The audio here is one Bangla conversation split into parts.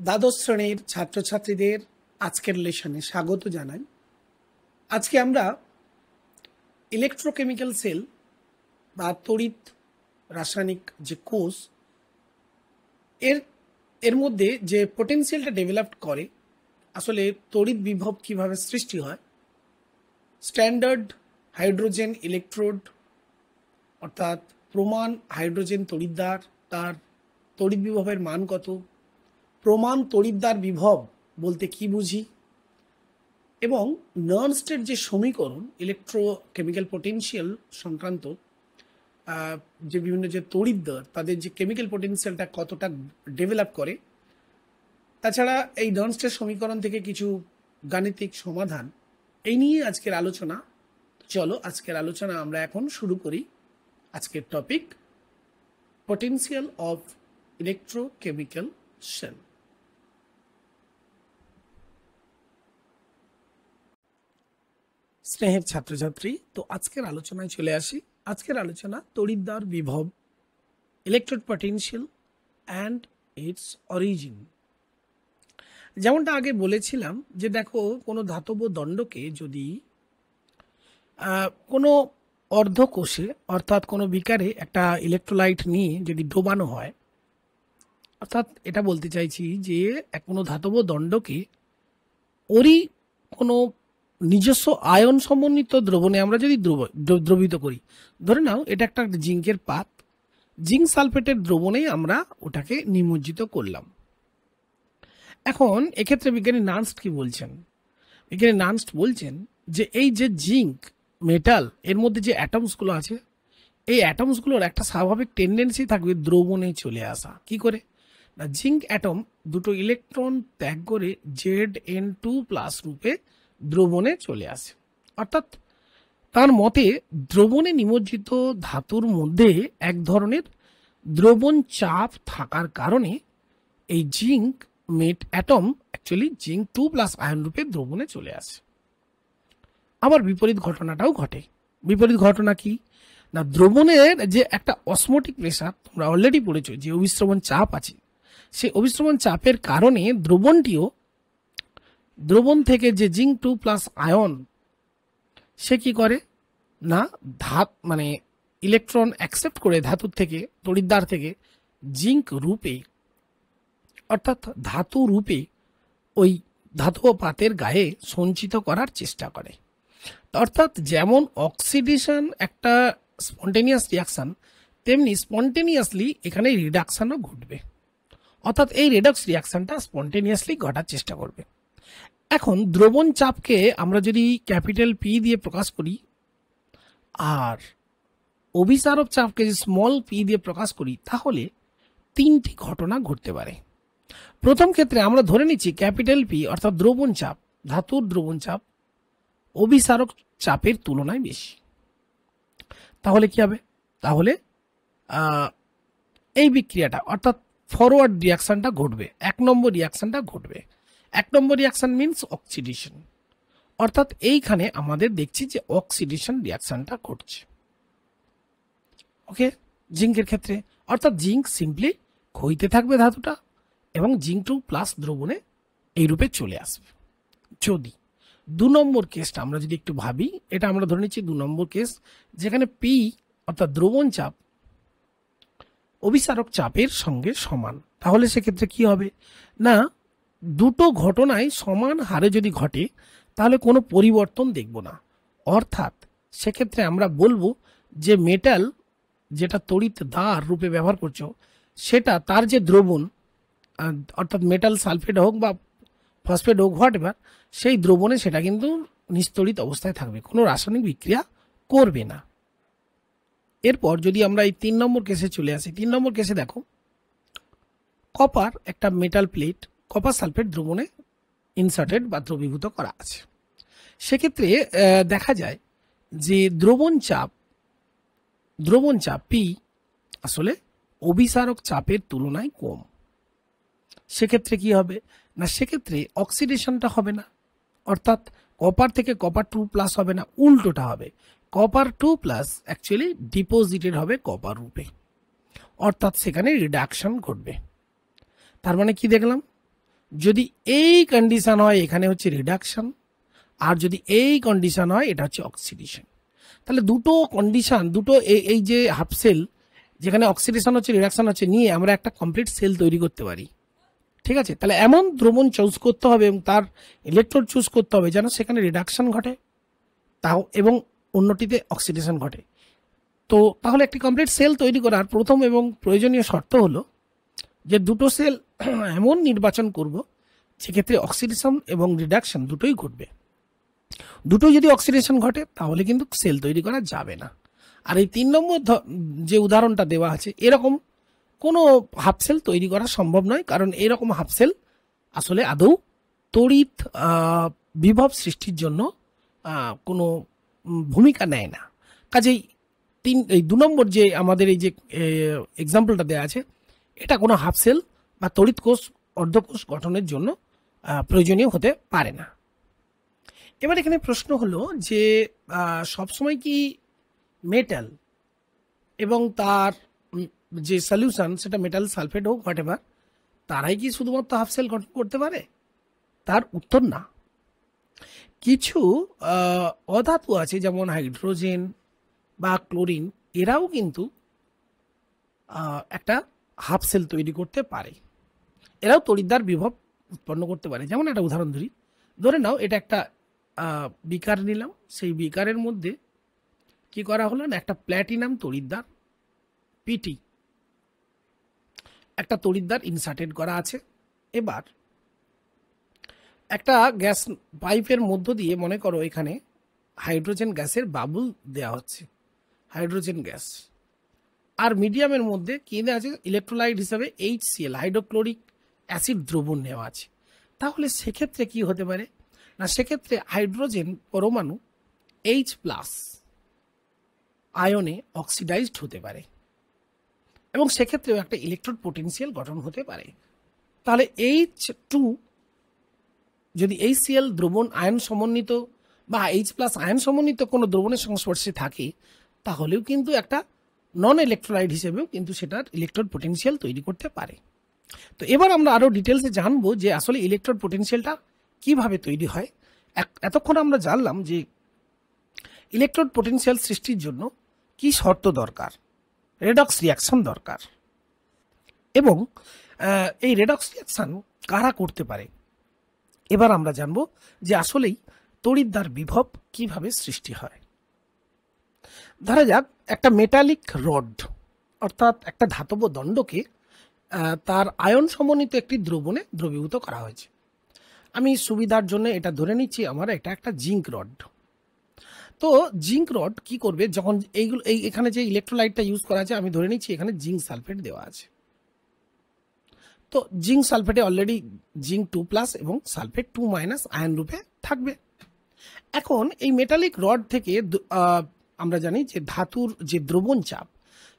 দ্বাদশ শ্রেণীর ছাত্রছাত্রীদের আজকের লেসনে স্বাগত জানাই। আজকে আমরা ইলেকট্রোকেমিক্যাল সেল বা তড়িৎ রাসায়নিক যে কোষ এর মধ্যে যে পোটেনশিয়ালটা ডেভেলপ করে, আসলে তড়িৎ বিভব কিভাবে সৃষ্টি হয়, স্ট্যান্ডার্ড হাইড্রোজেন ইলেকট্রোড অর্থাৎ প্রমাণ হাইড্রোজেন তড়িৎদ্বার, তার তড়িৎ বিভবের মান কত, প্রমাণ তড়িৎদ্বার বিভব বলতে কি বুঝি, এবং নার্নস্টের যে সমীকরণ ইলেকট্রোকেমিক্যাল পোটেনশিয়াল সংক্রান্ত যে বিভিন্ন যে তড়িৎদ্বার তাদের যে কেমিক্যাল পোটেনশিয়ালটা কতটা ডেভেলপ করে, তাছাড়া এই নার্নস্টের সমীকরণ থেকে কিছু গাণিতিক সমাধান, এই নিয়ে আজকের আলোচনা। চলো আজকের আলোচনা আমরা এখন শুরু করি। আজকের topic potential of electrochemical cell. স্নেহের ছাত্রছাত্রী, তো আজকের আলোচনায় চলে আসি। আজকের আলোচনা তড়িৎদ্বার বিভব, electrode potential and it's origin. যেমনটা আগে বলেছিলাম যে দেখো, কোনো ধাতব দণ্ডকে যদি কোনো অর্ধকোষে অর্থাৎ কোনো বিকারে একটা ইলেকট্রোলাইট নিয়ে যদি ডোবানো হয়, অর্থাৎ এটা বলতে চাইছি যে কোনো ধাতব দণ্ডকে ওরই কোনো নিজস্ব আয়ন সমন্বিত দ্রবণে আমরা যদি দ্রবিত করি, ধরে নাও এটা একটা জিঙ্কের পাত, জিঙ্ক সালফেটের দ্রবণে আমরা ওটাকে নিমজ্জিত করলাম। এখন এক্ষেত্রে বিজ্ঞানী নার্নস্ট কি বলছেন? বিজ্ঞানী নার্নস্ট বলছেন যে এই যে জিঙ্ক মেটাল, এর মধ্যে যে অ্যাটমসগুলো আছে, এই অ্যাটমসগুলোর একটা স্বাভাবিক টেন্ডেন্সি থাকবে দ্রবণে চলে আসা। কি করে না, জিঙ্ক অ্যাটম দুটো ইলেকট্রন ত্যাগ করে Zn2+ রূপে দ্রবণে চলে আসে। অর্থাৎ তার মতে দ্রবণে নিমজ্জিত ধাতুর মধ্যে এক ধরনের দ্রবণ চাপ থাকার কারণে এই জিঙ্ক মেট অ্যাটম অ্যাকচুয়ালি Zn2+ আয়ন রূপে দ্রবণে চলে আসে। আবার বিপরীত ঘটনাটাও ঘটে। বিপরীত ঘটনা কি না, দ্রবণের যে একটা অসমোটিক প্রেসার তোমরা অলরেডি পড়েছো, যে অভিস্রবণ চাপ আছে, সেই অভিস্রবণ চাপের কারণে দ্রবণটিও, দ্রবণ থেকে যে Zn2+ আয়ন সে কি করে না, ইলেকট্রন অ্যাকসেপ্ট করে ধাতুর থেকে, তড়িৎদ্বার থেকে জিঙ্ক রূপে অর্থাৎ ধাতু রূপে ওই ধাতব পাতের গায়ে সঞ্চিত করার চেষ্টা করে। অর্থাৎ যেমন অক্সিডেশন একটা স্পন্টেনিয়াস রিয়াকশান, তেমনি স্পন্টেনিয়াসলি এখানে রিডাকশানও ঘটবে। অর্থাৎ এই রিডক্স রিয়াকশানটা স্পন্টেনিয়াসলি ঘটার চেষ্টা করবে। এখন দ্রবণ চাপকে আমরা যদি ক্যাপিটাল পি দিয়ে প্রকাশ করি আর অভিসারক চাপকে যদি স্মল পি দিয়ে প্রকাশ করি, তাহলে তিনটি ঘটনা ঘটতে পারে। প্রথম ক্ষেত্রে আমরা ধরে নিচ্ছি ক্যাপিটাল পি অর্থাৎ দ্রবণ চাপ, ধাতুর দ্রবণ চাপ অভিসারক চাপের তুলনায় বেশি। তাহলে কি হবে? তাহলে এই বিক্রিয়াটা অর্থাৎ ফরওয়ার্ড রিয়াকশনটা ঘটবে, 1 নম্বর রিয়াকশনটা ঘটবে। 1 নম্বর রিয়াকশন মিনস অক্সিডেশন। অর্থাৎ এইখানে আমাদের দেখছি যে অক্সিডেশন রিয়াকশনটা ঘটছে। ওকে, জিঙ্কের ক্ষেত্রে অর্থাৎ জিঙ্ক সিম্পলি ক্ষয়িতে থাকবে ধাতুটা এবং Zn2+ দ্রবণে এই রূপে চলে আসবে। যদি 2 নম্বর কেসটা আমরা যদি একটু ভাবি, এটা আমরা ধরে নিচ্ছি 2 নম্বর কেস, যেখানে পি অর্থাৎ দ্রবণ চাপ অভিসারক চাপের সঙ্গে সমান, তাহলে সেক্ষেত্রে কি হবে না, দুটো ঘটনায় সমান হারে যদি ঘটে তাহলে কোনো পরিবর্তন দেখব না। অর্থাৎ সেক্ষেত্রে আমরা বলবো যে মেটাল যেটা তড়িৎদ্বার রূপে ব্যবহার করছো, সেটা তার যে দ্রবণ অর্থাৎ মেটাল সালফেট হোক বা ফসফেট হোক, হোয়াট এভার, সেই দ্রবণে সেটা কিন্তু নিস্তড়িত অবস্থায় থাকবে, কোনো রাসায়নিক বিক্রিয়া করবে না। এরপর যদি আমরা এই 3 নম্বর কেসে চলে আসি, 3 নম্বর কেসে দেখো কপার একটা মেটাল প্লেট কপার সালফেট দ্রবণে ইনসার্টেড বা দ্রবীভূত করা আছে। সেক্ষেত্রে দেখা যায় যে দ্রবণ চাপ পি আসলে অভিসারক চাপের তুলনায় কম। সেক্ষেত্রে কি হবে না, সেক্ষেত্রে অক্সিডেশনটা হবে না, অর্থাৎ কপার থেকে কপার 2+ হবে না, উল্টোটা হবে, কপার 2+ অ্যাকচুয়ালি ডিপোজিটেড হবে কপার রূপে, অর্থাৎ সেখানে রিডাকশন ঘটবে। তার মানে কি দেখলাম যদি এই কন্ডিশন হয় এখানে হচ্ছে রিডাকশন, আর যদি এই কন্ডিশন হয় এটা হচ্ছে অক্সিডেশন। তাহলে দুটো কন্ডিশন, দুটো এই যে হাফ সেল যেখানে অক্সিডেশন হচ্ছে রিডাকশন হচ্ছে নিয়ে আমরা একটা কমপ্লিট সেল তৈরি করতে পারি। ঠিক আছে, তাহলে এমন দ্রবণ চুজ করতে হবে এবং তার ইলেকট্রোড চুজ করতে হবে যেন সেখানে রিডাকশন ঘটে তাও এবং অন্যটিতে অক্সিডেশন ঘটে। তো তাহলে একটি কমপ্লিট সেল তৈরি করার প্রথম এবং প্রয়োজনীয় শর্ত হলো যে দুটো সেল এমন নির্বাচন করব সেক্ষেত্রে অক্সিডেশন এবং রিডাকশন দুটোই ঘটবে। দুটোই যদি অক্সিডেশন ঘটে তাহলে কিন্তু সেল তৈরি করা যাবে না। আর এই 3 নম্বর যে উদাহরণটা দেওয়া আছে এরকম কোনো হাফ সেল তৈরি করা সম্ভব নয়, কারণ এরকম হাফ সেল আসলে আদৌ তড়িৎ বিভব সৃষ্টির জন্য কোনো ভূমিকা নেয় না। কাজেই এই 2 নম্বর যে আমাদের এই যে এক্সাম্পলটা দেওয়া আছে এটা কোনো হাফ সেল বা তড়িৎ কোষ অর্ধকোষ গঠনের জন্য প্রয়োজনীয় হতে পারে না। এবার এখানে প্রশ্ন হলো যে সবসময় কি মেটাল এবং তার যে সলিউশন সেটা মেটাল সালফেট হোক হোয়াট এভার, তারাই কি শুধুমাত্র হাফ সেল গঠন করতে পারে? তার উত্তর না। কিছু অধাতু আছে যেমন হাইড্রোজেন বা ক্লোরিন, এরাও কিন্তু একটা হাফ সেল তৈরি করতে পারে, এরাও তড়িৎদ্বার বিভব উৎপন্ন করতে পারে। যেমন একটা উদাহরণ ধরে নাও এটা একটা বিকার নিলাম, সেই বিকারের মধ্যে কি করা হলো না, একটা প্ল্যাটিনাম তড়িৎদ্বার পিটি একটা তড়িৎদ্বার ইনসার্টেড করা আছে। এবার একটা গ্যাস পাইপের মধ্য দিয়ে মনে করো এখানে হাইড্রোজেন গ্যাসের বাবুল দেওয়া হচ্ছে, হাইড্রোজেন গ্যাস, আর মিডিয়ামের মধ্যে কি দেওয়া আছে, ইলেকট্রোলাইট হিসাবে HCl হাইড্রোক্লোরিক অ্যাসিড দ্রবণ নেওয়া আছে। তাহলে সেক্ষেত্রে কি হতে পারে না, সেক্ষেত্রে হাইড্রোজেন পরমাণু H+ আয়নে অক্সিডাইজড হতে পারে এবং সেক্ষেত্রেও একটা ইলেকট্রোড পোটেনশিয়াল গঠন হতে পারে। তাহলে H2 যদি HCl দ্রবণ আয়ন সমন্বিত বা H+ আয়ন সমন্বিত কোনো দ্রবণের সংস্পর্শে থাকে তাহলেও কিন্তু একটা নন ইলেকট্রোলাইট হিসেবেও কিন্তু সেটার ইলেকট্রোড পোটেনশিয়াল তৈরি করতে পারে। তো এবার আমরা আরও ডিটেলসে জানবো যে আসলে ইলেকট্রোড পোটেনশিয়ালটা কিভাবে তৈরি হয়। এতক্ষণ আমরা জানলাম যে ইলেকট্রোড পোটেনশিয়াল সৃষ্টির জন্য কি শর্ত দরকার, রেডক্স রিয়াকশন দরকার, এবং এই রেডক্স রিয়াকশন কারা করতে পারে। এবার আমরা জানব যে আসলেই তড়িৎদ্বার বিভব কিভাবে সৃষ্টি হয়। ধরা যাক একটা মেটালিক রড অর্থাৎ একটা ধাতব দণ্ডকে তার আয়ন সমন্বিত একটি দ্রবণে দ্রবীভূত করা হয়েছে। আমি সুবিধার জন্য এটা ধরে নিচ্ছি আমার এটা একটা জিঙ্ক রড। তো জিঙ্ক রড কি করবে, যখন এখানে যে ইলেকট্রোলাইটটা ইউজ করা আছে আমি ধরে নিচ্ছি এখানে জিঙ্ক সালফেট দেওয়া আছে। তো জিঙ্ক সালফেটে অলরেডি জিঙ্ক 2+ এবং সালফেট 2- আয়ন রূপে থাকবে। এখন এই মেটালিক রড থেকে আমরা জানি যে ধাতুর যে দ্রবণ চাপ,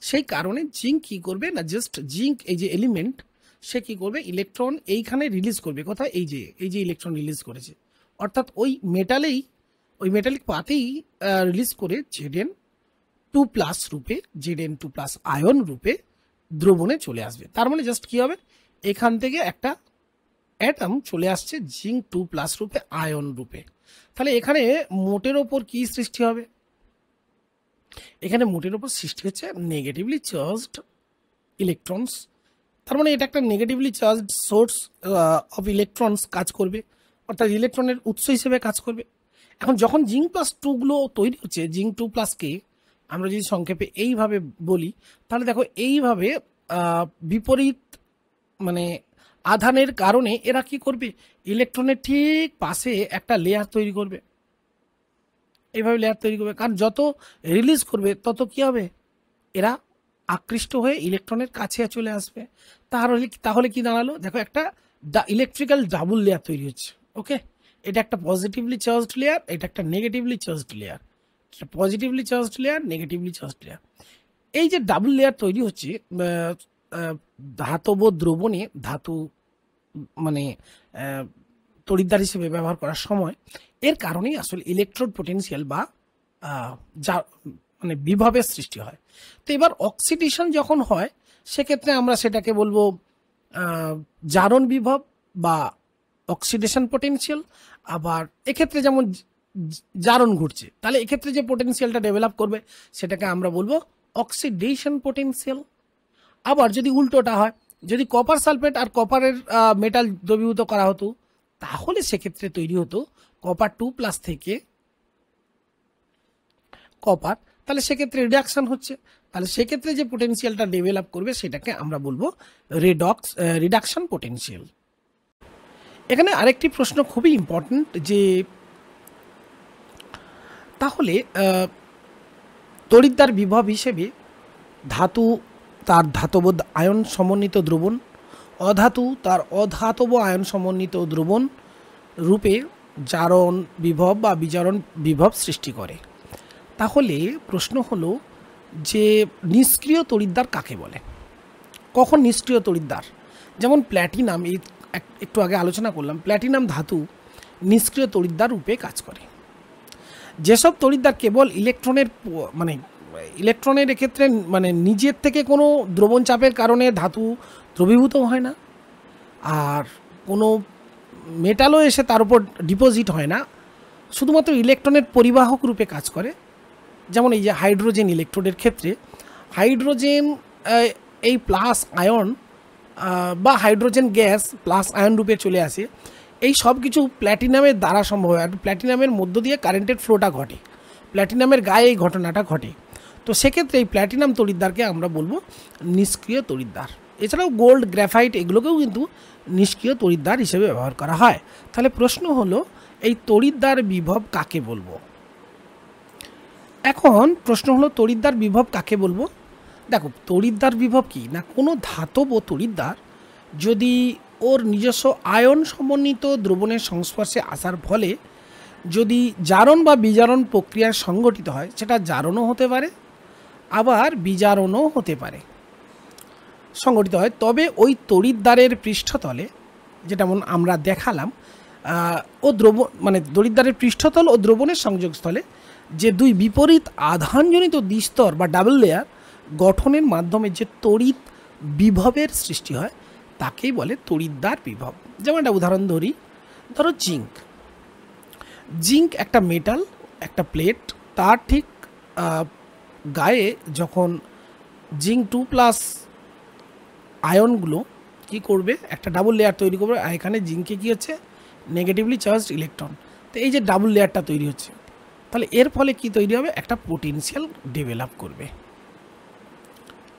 সেই কারণে জিঙ্ক কি করবে না, জাস্ট জিঙ্ক এই যে এলিমেন্ট সে কি করবে, ইলেকট্রন এইখানে রিলিজ করবে। কোথায়, এই যে ইলেকট্রন রিলিজ করেছে, অর্থাৎ ওই মেটালিক পাতেই রিলিজ করে Zn2+ রূপে, Zn2+ আয়ন রূপে দ্রবণে চলে আসবে। তার মানে জাস্ট কি হবে, এখান থেকে একটা অ্যাটম চলে আসছে জিঙ্ক 2+ রূপে, আয়ন রূপে। তাহলে এখানে মোটের ওপর কি সৃষ্টি হবে, এখানে মোটের ওপর সৃষ্টি হচ্ছে নেগেটিভলি চার্জড ইলেকট্রনস। তার মানে এটা একটা negatively charged source of electrons কাজ করবে, অর্থাৎ ইলেকট্রনের উৎস হিসেবে কাজ করবে। এখন যখন জিঙ্ক +2 গুলো তৈরি হচ্ছে, জিঙ্ক 2+কে আমরা যদি সংক্ষেপে এইভাবে বলি, তাহলে দেখো এইভাবে বিপরীত মানে আধানের কারণে এরা কি করবে, ইলেকট্রনের ঠিক পাশে একটা লেয়ার তৈরি করবে, এইভাবে লেয়ার তৈরি করবে। কারণ যত রিলিজ করবে তত কি হবে, এরা আকৃষ্ট হয়ে ইলেকট্রনের কাছে চলে আসবে। তাহলে কি দাঁড়ালো, দেখো একটা ইলেকট্রিক্যাল ডাবল লেয়ার তৈরি হচ্ছে। ওকে, এটা একটা পজিটিভলি চার্জড লেয়ার, এটা একটা negatively charged layer, positively charged layer, negatively charged layer. এই যে ডাবল লেয়ার তৈরি হচ্ছে ধাতব দ্রবণে, ধাতু মানে তড়িৎদ্বার হিসেবে ব্যবহার করার সময়, এর কারণেই আসলে ইলেকট্রোড পোটেনশিয়াল বা যা মানে বিভবের সৃষ্টি হয়। তো এবার অক্সিডেশন যখন হয় সেক্ষেত্রে আমরা সেটাকে বলবো জারণ বিভব বা অক্সিডেশন পোটেনশিয়াল। আবার এক্ষেত্রে যেমন জারণ ঘটছে, তাহলে এক্ষেত্রে যে পোটেনশিয়ালটা ডেভেলপ করবে সেটাকে আমরা বলবো অক্সিডেশন পোটেনশিয়াল। আবার যদি উল্টোটা হয়, যদি কপার সালফেট আর কপারের মেটাল দ্রবীভূত করা হতো, তাহলে সেক্ষেত্রে তৈরি হতো কপার 2+ থেকে কপার, তাহলে সেক্ষেত্রে রিডাকশন হচ্ছে, তাহলে সেক্ষেত্রে যে পোটেনশিয়ালটা ডেভেলপ করবে সেটাকে আমরা বলবো রিডাকশন পোটেনশিয়াল। এখানে আরেকটি প্রশ্ন খুবই ইম্পর্ট্যান্ট, যে তাহলে তড়িৎদ্বার বিভব হিসেবে ধাতু তার ধাতব আয়ন সমন্বিত দ্রবণ, অধাতু তার অধাতব আয়ন সমন্বিত দ্রবণ রূপে জারণ বিভব বা বিজারণ বিভব সৃষ্টি করে। তাহলে প্রশ্ন হলো যে নিষ্ক্রিয় তড়িৎদ্বার কাকে বলে, কখন নিষ্ক্রিয় তড়িৎদ্বার? যেমন প্ল্যাটিনাম, এই একটু আগে আলোচনা করলাম, প্ল্যাটিনাম ধাতু নিষ্ক্রিয় তড়িৎদ্বার রূপে কাজ করে। যেসব তড়িৎদ্বার কেবল ইলেকট্রনের এক্ষেত্রে নিজের থেকে কোনো দ্রবণ চাপের কারণে ধাতু দ্রবীভূত হয় না, আর কোনো মেটালও এসে তার উপর ডিপোজিট হয় না, শুধুমাত্র ইলেকট্রনের পরিবাহক রূপে কাজ করে। যেমন এই যে হাইড্রোজেন ইলেকট্রোডের ক্ষেত্রে হাইড্রোজেন এই প্লাস আয়ন বা হাইড্রোজেন গ্যাস প্লাস আয়ন রূপে চলে আসে, এই সব কিছু প্ল্যাটিনামের দ্বারা সম্ভব হয়। আর প্ল্যাটিনামের মধ্য দিয়ে কারেন্টের ফ্লোটা ঘটে, প্ল্যাটিনামের গায়ে এই ঘটনাটা ঘটে। তো সেক্ষেত্রে এই প্ল্যাটিনাম তড়িৎদ্বারকে আমরা বলবো নিষ্ক্রিয় তড়িৎদ্বার। এছাড়াও গোল্ড, গ্রাফাইট এগুলোকেও কিন্তু নিষ্ক্রিয় তড়িৎদ্বার হিসেবে ব্যবহার করা হয়। তাহলে প্রশ্ন হলো এই তড়িৎদ্বার বিভব কাকে বলবো? এখন প্রশ্ন হলো তড়িৎদ্বার বিভব কাকে বলবো। দেখো, তড়িৎদ্বার বিভব কি না, কোনো ধাতব তড়িৎদ্বার যদি ওর নিজস্ব আয়ন সমন্বিত দ্রবণের সংস্পর্শে আসার ফলে যদি জারণ বা বিজারণ প্রক্রিয়া সংঘটিত হয়, সেটা জারণও হতে পারে আবার বিজারণও হতে পারে, সংঘটিত হয়, তবে ওই তড়িৎদ্বারের পৃষ্ঠতলে, যেটা আমরা দেখালাম, ও দ্রবণ তড়িৎদ্বারের পৃষ্ঠতল ও দ্রবণের সংযোগস্থলে যে দুই বিপরীত আধানজনিত দ্বিস্তর বা ডাবল লেয়ার গঠনের মাধ্যমে যে তড়িৎ বিভবের সৃষ্টি হয় তাকেই বলে তড়িৎদ্বার বিভব। যেমন একটা উদাহরণ ধরো জিঙ্ক একটা মেটাল, একটা প্লেট, তার ঠিক গায়ে যখন জিঙ্ক 2+ আয়নগুলো কি করবে, একটা ডাবল লেয়ার তৈরি করবে, আর এখানে জিঙ্কে কি হচ্ছে, নেগেটিভলি চার্জড ইলেকট্রন। তো এই যে ডাবল লেয়ারটা তৈরি হচ্ছে, তাহলে এর ফলে কি তৈরি হবে, একটা পোটেনশিয়াল ডেভেলপ করবে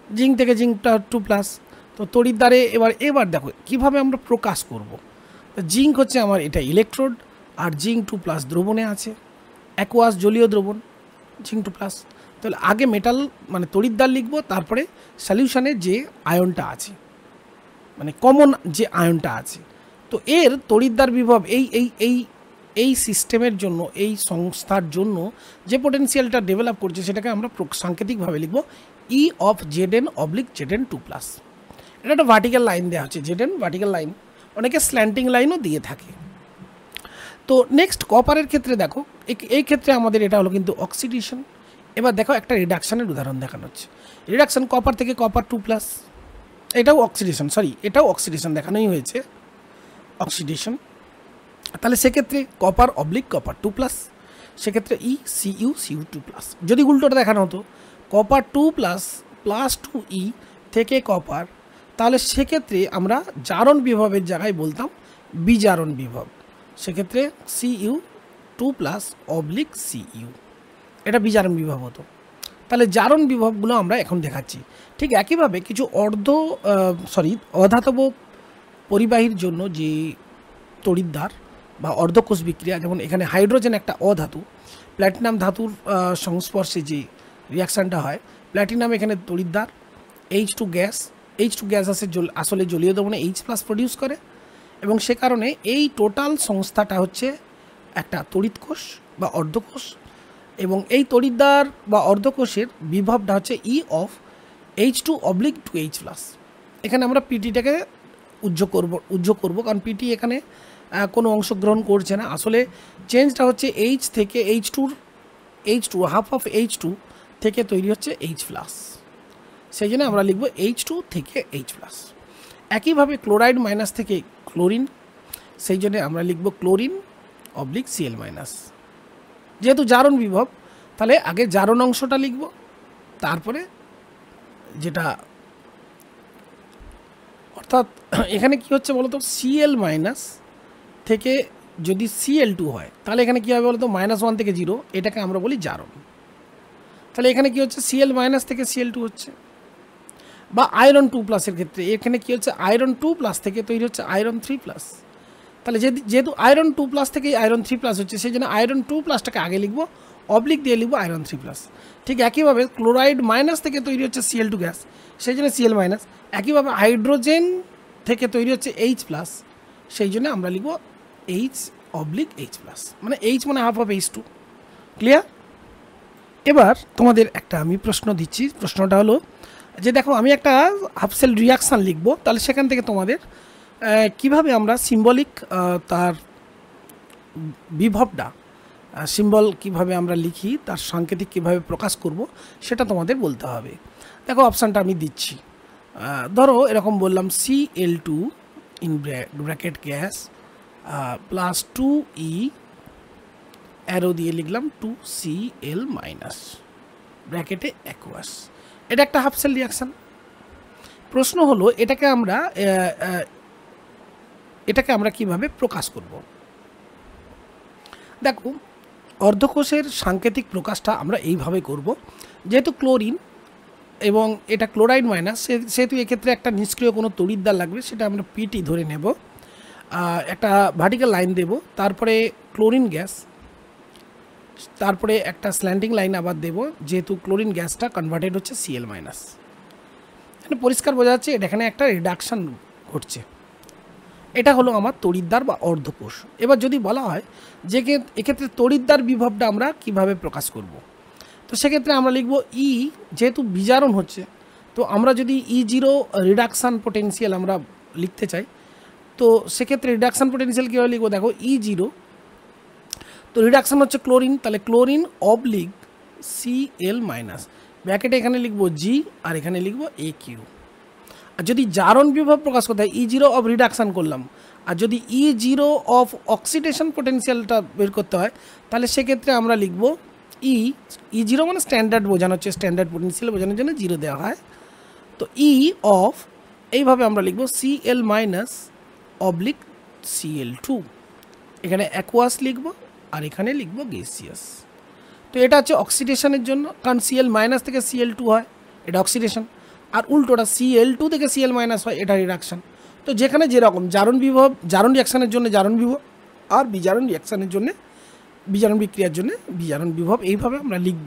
জিঙ্ক থেকে জিঙ্কটা 2+। তো তড়িৎদ্বারে এবার দেখো কিভাবে আমরা প্রকাশ করব। জিঙ্ক হচ্ছে আমার এটা ইলেকট্রোড, আর জিঙ্ক 2+ দ্রবণে আছে, অ্যাকোয়াস জলীয় দ্রবণ, জিঙ্ক 2+। তাহলে আগে মেটাল তড়িৎদ্বার লিখবো, তারপরে সলিউশনে যে আয়নটা আছে, কমন যে আয়নটা আছে। তো এর তড়িৎদ্বার বিভব এই সিস্টেমের জন্য, এই সংস্থার জন্য যে পোটেনশিয়ালটা ডেভেলপ করছে সেটাকে আমরা সাংকেতিকভাবে লিখব ই অফ Zn/Zn2+। এটা একটা ভার্টিক্যাল লাইন দেওয়া হচ্ছে, Zn ভার্টিক্যাল লাইন, অনেকে স্ল্যান্টিং লাইনও দিয়ে থাকে। তো নেক্সট কপারের ক্ষেত্রে দেখো, এই ক্ষেত্রে আমাদের এটা হলো কিন্তু অক্সিডেশন। এবার দেখো একটা রিডাকশানের উদাহরণ দেখানো হচ্ছে, রিডাকশান কপার থেকে কপার 2+, এটাও অক্সিডেশন দেখানোই হয়েছে, অক্সিডেশন। তাহলে সেক্ষেত্রে কপার অবলিক কপার 2+, সেক্ষেত্রে Cu2+। যদি উল্টোটা দেখানো হতো কপার 2+ + 2E থেকে কপার, তাহলে সেক্ষেত্রে আমরা জারণ বিভবের জায়গায় বলতাম বিজারণ বিভব, সেক্ষেত্রে Cu2+/ Cu, এটা বিজারণ বিভব হতো। তাহলে জারণ বিভবগুলো আমরা এখন দেখাচ্ছি। ঠিক একইভাবে কিছু অধাতব পরিবাহীর জন্য যে তড়িৎদ্বার বা অর্ধকোষ বিক্রিয়া, যেমন এখানে হাইড্রোজেন একটা অধাতু, প্ল্যাটিনাম ধাতুর সংস্পর্শে যে রিয়াকশানটা হয়, প্ল্যাটিনাম এখানে তড়িৎদ্বার, H2 গ্যাস আসলে জলীয় দ্রবণে H+ প্রডিউস করে, এবং সে কারণে এই টোটাল সংস্থাটা হচ্ছে একটা তড়িৎকোষ বা অর্ধকোষ, এবং এই তড়িৎদ্বার বা অর্ধকোষের বিভবটা হচ্ছে ই অফ H2/2H+। এখানে আমরা পিটিটাকে উজ্জ্ব করব, কারণ পিটি এখানে কোনো অংশগ্রহণ করছে না, আসলে চেঞ্জটা হচ্ছে H থেকে H2 হাফ অফ H2 থেকে তৈরি হচ্ছে H+, সেই জন্য আমরা লিখব H2 থেকে H+। একইভাবে ক্লোরাইড মাইনাস থেকে ক্লোরিন, সেই জন্য আমরা লিখব ক্লোরিন অবলিক Cl মাইনাস। যেহেতু জারণ বিভব, তাহলে আগে জারণ অংশটা লিখব, তারপরে যেটা অর্থাৎ এখানে কি হচ্ছে বলতো, Cl মাইনাস থেকে যদি Cl2 হয় তাহলে এখানে কী হবে বলতো, -1 থেকে 0, এটাকে আমরা বলি জারণ। তাহলে এখানে কি হচ্ছে, Cl মাইনাস থেকে Cl2 হচ্ছে। বা আয়রন 2+ ক্ষেত্রে এখানে কি হচ্ছে, আয়রন 2+ থেকে তৈরি হচ্ছে আয়রন 3+। তাহলে যেহেতু আয়রন 2+ থেকে আয়রন 3+ হচ্ছে, সেই জন্য আয়রন 2+টাকে আগে লিখব, অবলিক দিয়ে লিখব আয়রন 3+। ঠিক একইভাবে ক্লোরাইড মাইনাস থেকে তৈরি হচ্ছে Cl2 গ্যাস, সেই জন্য Cl মাইনাস। একইভাবে হাইড্রোজেন থেকে তৈরি হচ্ছে H+, সেই জন্য আমরা লিখব H অবলিক H+, মানে H মানে হাফ অফ H2। ক্লিয়ার? এবার তোমাদের একটা আমি প্রশ্ন দিচ্ছি, প্রশ্নটা হলো যে দেখো আমি একটা হাফ সেল রিয়াকশান লিখব, তাহলে সেখান থেকে তোমাদের কিভাবে আমরা সিম্বলিক তার বিভবটা সিম্বল কিভাবে আমরা লিখি, তার সাংকেতিক কিভাবে প্রকাশ করব, সেটা তোমাদের বলতে হবে। দেখো অপশানটা আমি দিচ্ছি। ধরো এরকম বললাম Cl2 in bracket gas plus 2E arrow দিয়ে লিখলাম 2Cl মাইনাস ব্র্যাকেটে অ্যাকুয়াস। এটা একটা হাফ সেল রিয়াকশান। প্রশ্ন হলো এটাকে আমরা কিভাবে প্রকাশ করব। দেখো অর্ধকোষের সাংকেতিক প্রকাশটা আমরা এইভাবে করব। যেহেতু ক্লোরিন এবং এটা ক্লোরাইড মাইনাস, সেহেতু এক্ষেত্রে একটা নিষ্ক্রিয় কোনো তড়িৎদ্বার লাগবে, সেটা আমরা পিটি ধরে নেব। একটা ভার্টিক্যাল লাইন দেব, তারপরে ক্লোরিন গ্যাস, তারপরে একটা স্ল্যান্টিং লাইন আবার দেব, যেহেতু ক্লোরিন গ্যাসটা কনভার্টেড হচ্ছে Cl মাইনাস। এখানে পরিষ্কার বোঝা যাচ্ছে এটা এখানে একটা রিডাকশান ঘটছে। এটা হলো আমার তড়িৎদ্বার বা অর্ধকোষ। এবার যদি বলা হয় যে এক্ষেত্রে তড়িৎদ্বার বিভবটা আমরা কিভাবে প্রকাশ করব, তো সেক্ষেত্রে আমরা লিখব ই, যেহেতু বিজারণ হচ্ছে, তো আমরা যদি E0 রিডাকশান পোটেনশিয়াল আমরা লিখতে চাই, তো সেক্ষেত্রে রিডাকশান পোটেনশিয়াল কীভাবে লিখবো, দেখো E0, তো রিডাকশান হচ্ছে ক্লোরিন, তাহলে ক্লোরিন অবলিক Cl মাইনাস ব্র্যাকেটে এখানে লিখব G আর এখানে লিখব AQ। আর যদি জারণ বিভব প্রকাশ করতে হয়, E0 অফ রিডাকশান করলাম, আর যদি E0 অফ অক্সিডেশন পোটেনশিয়ালটা বের করতে হয়, তাহলে সেক্ষেত্রে আমরা লিখব E0 মানে স্ট্যান্ডার্ড বোঝানো হচ্ছে, স্ট্যান্ডার্ড পোটেনশিয়াল বোঝানোর জন্য 0 দেওয়া হয়। তো E অফ এইভাবে আমরা লিখব Cl মাইনাস অবলিক Cl2, এখানে অ্যাকুয়াস লিখব আর এখানে লিখব গ্যাসিয়াস। তো এটা হচ্ছে অক্সিডেশনের জন্য, কারণ Cl মাইনাস থেকে Cl2 হয়, এটা অক্সিডেশন। আর উল্টোটা Cl2 থেকে Cl মাইনাস হয়, এটা রিডাকশান। তো যেখানে যেরকম জারণ বিভব, জারণ রিয়াকশানের জন্য জারণ বিভব, আর বিজারণ রিয়াকশানের জন্য বিজারণ বিক্রিয়ার জন্য বিজারণ বিভব, এইভাবে আমরা লিখব।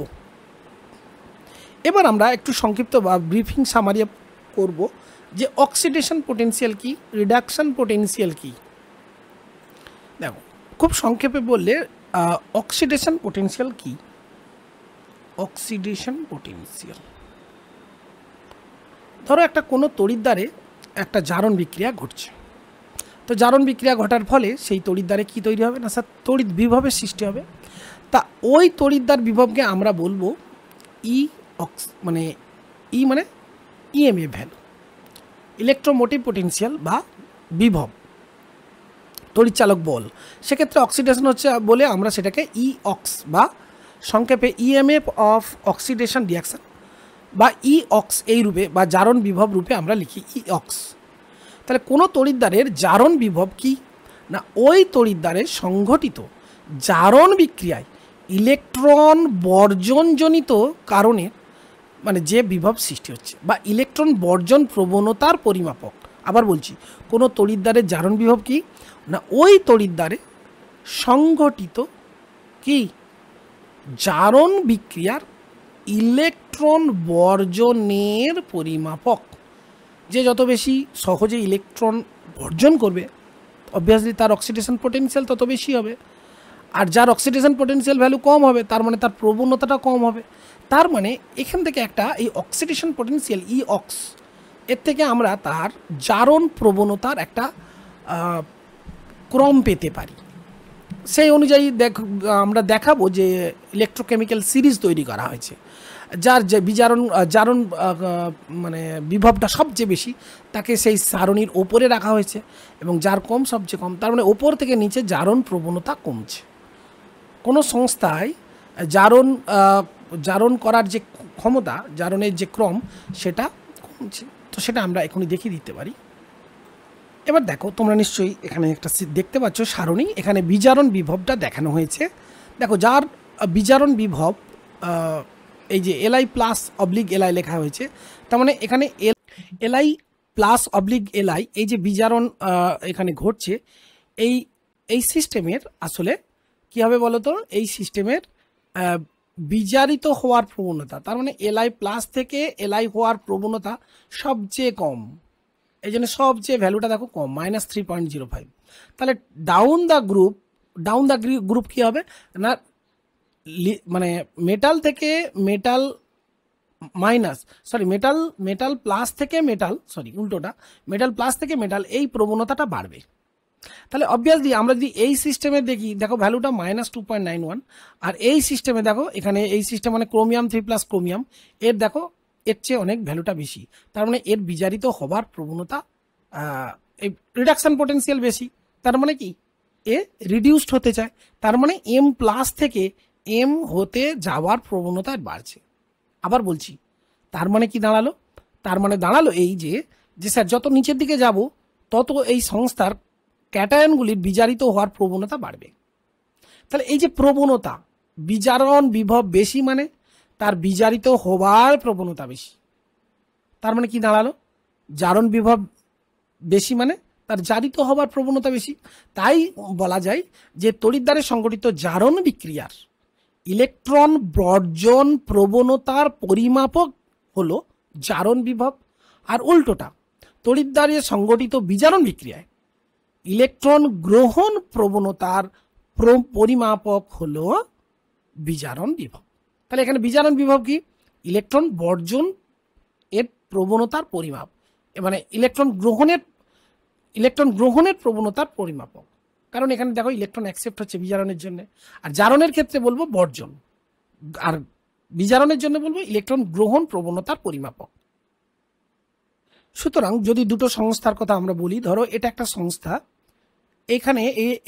এবার আমরা একটু সংক্ষিপ্ত বা ব্রিফিং সামারি করব যে অক্সিডেশন পোটেনশিয়াল কি, রিডাকশান পোটেনশিয়াল কি। দেখো খুব সংক্ষেপে বললে অক্সিডেশন পোটেনশিয়াল কি। অক্সিডেশন পোটেনশিয়াল, ধরো একটা কোনো তড়িৎদ্বারে একটা জারণ বিক্রিয়া ঘটছে, তো জারণ বিক্রিয়া ঘটার ফলে সেই তড়িৎদ্বারে কি তৈরি হবে না স্যার, তড়িৎ বিভবের সৃষ্টি হবে। তা ওই তড়িৎদ্বার বিভবকে আমরা বলবো মানে ইএমএ ভ্যালু, ইলেকট্রোমোটিভ পোটেনশিয়াল বা বিভব, তড়িৎচালক বল। সেক্ষেত্রে অক্সিডেশন হচ্ছে বলে আমরা সেটাকে ইঅক্স বা সংক্ষেপে ইএমএফ অফ অক্সিডেশন রিয়াকশান বা ইঅক্স এই রূপে বা জারণ বিভব রূপে আমরা লিখি ইঅক্স। তাহলে কোনো তড়িৎদ্বারের জারণ বিভব কি না, ওই তড়িৎদ্বারে সংঘটিত জারণ বিক্রিয়ায় ইলেকট্রন বর্জনজনিত কারণে মানে যে বিভব সৃষ্টি হচ্ছে বা ইলেকট্রন বর্জন প্রবণতার পরিমাপক। আবার বলছি, কোনো তড়িৎদ্বারের জারণ বিভব কি না, ওই তড়িৎদ্বারে সংঘটিত কি জারণ বিক্রিয়ার ইলেকট্রন বর্জনের পরিমাপক। যে যত বেশি সহজে ইলেকট্রন বর্জন করবে, অবভিয়াসলি তার অক্সিডেশন পোটেনশিয়াল তত বেশি হবে। আর যার অক্সিডেশন পোটেনশিয়াল ভ্যালু কম হবে, তার মানে তার প্রবণতাটা কম হবে। তার মানে এখান থেকে একটা এই অক্সিডেশন পোটেনশিয়াল ইঅক্স, এর থেকে আমরা তার জারণ প্রবণতার একটা ক্রম পেতে পারি। সেই অনুযায়ী আমরা দেখাবো যে ইলেকট্রোকেমিক্যাল সিরিজ তৈরি করা হয়েছে। যার যে জারণ মানে বিভবটা সবচেয়ে বেশি তাকে সেই সারণীর ওপরে রাখা হয়েছে, এবং যার কম সবচেয়ে কম, তার মানে ওপর থেকে নিচে জারণ প্রবণতা কমছে। কোনো সংস্থায় জারণ জারণ করার যে ক্ষমতা, জারণের যে ক্রম, সেটা কমছে। তো সেটা আমরা এখনই দেখিয়ে দিতে পারি। এবার দেখো, তোমরা নিশ্চয়ই এখানে একটা দেখতে পাচ্ছ সারণী, এখানে বিজারণ বিভবটা দেখানো হয়েছে। দেখো, যার বিজারণ বিভব এই যে এলআই প্লাস অবলিক এলআই লেখা হয়েছে, তার মানে এখানে এলআই প্লাস অবলিক এলআই, এই যে বিজারণ এখানে ঘটছে, এই এই সিস্টেমের আসলে কী হবে বলো তো, এই সিস্টেমের বিজারিত হওয়ার প্রবণতা, তার মানে এলআই প্লাস থেকে এলআই হওয়ার প্রবণতা সবচেয়ে কম, এই জন্য সবচেয়ে ভ্যালুটা দেখো কম, -3.05। তাহলে ডাউন দ্য গ্রুপ কী হবে না, মানে মেটাল থেকে মেটাল মেটাল প্লাস থেকে মেটাল, উল্টোটা, মেটাল প্লাস থেকে মেটাল, এই প্রবণতাটা বাড়বে। তাহলে অবভিয়াসলি আমরা যদি এই সিস্টেমে দেখি, দেখো ভ্যালুটা -2.91, আর এই সিস্টেমে দেখো, এখানে এই সিস্টেম মানে ক্রোমিয়াম 3+ ক্রোমিয়াম, এর দেখো এর চেয়ে অনেক ভ্যালুটা বেশি, তার মানে এর বিজারিত হবার প্রবণতা, এই রিডাকশন পোটেনশিয়াল বেশি, তার মানে কি এ রিডিউসড হতে চায়, তার মানে M+ থেকে M হতে যাওয়ার প্রবণতা বাড়ছে। আবার বলছি, তার মানে কি দাঁড়ালো, তার মানে দাঁড়ালো এই যে স্যার যত নিচের দিকে যাব তত এই সংস্থার ক্যাটায়নগুলির বিজারিত হওয়ার প্রবণতা বাড়বে। তাহলে এই যে প্রবণতা, বিজারণ বিভব বেশি মানে তার বিজারিত হওয়ার প্রবণতা বেশি, তার মানে কি দাঁড়ালো, জারণ বিভব বেশি মানে তার জারিত হওয়ার প্রবণতা বেশি। তাই বলা যায় যে তড়িৎদ্বারে সংঘটিত জারণ বিক্রিয়ার ইলেকট্রন বর্জন প্রবণতার পরিমাপক হলো জারণ বিভব, আর উল্টোটা তড়িৎদ্বারে সংঘটিত বিজারণ বিক্রিয়ায় ইলেকট্রন গ্রহণ প্রবণতার পরিমাপক হলো বিজারণ বিভব। তাহলে এখানে বিজারণ বিভব কি, ইলেকট্রন বর্জন এর প্রবণতার পরিমাপ, মানে ইলেকট্রন গ্রহণের প্রবণতার পরিমাপক। কারণ এখানে দেখো ইলেকট্রন অ্যাকসেপ্ট হচ্ছে বিজারণের জন্য, আর জারণের ক্ষেত্রে বলবো বর্জন, আর বিজারণের জন্য বলবো ইলেকট্রন গ্রহণ প্রবণতার পরিমাপক। সুতরাং যদি দুটো সংস্থার কথা আমরা বলি, ধরো এটা একটা সংস্থা, এখানে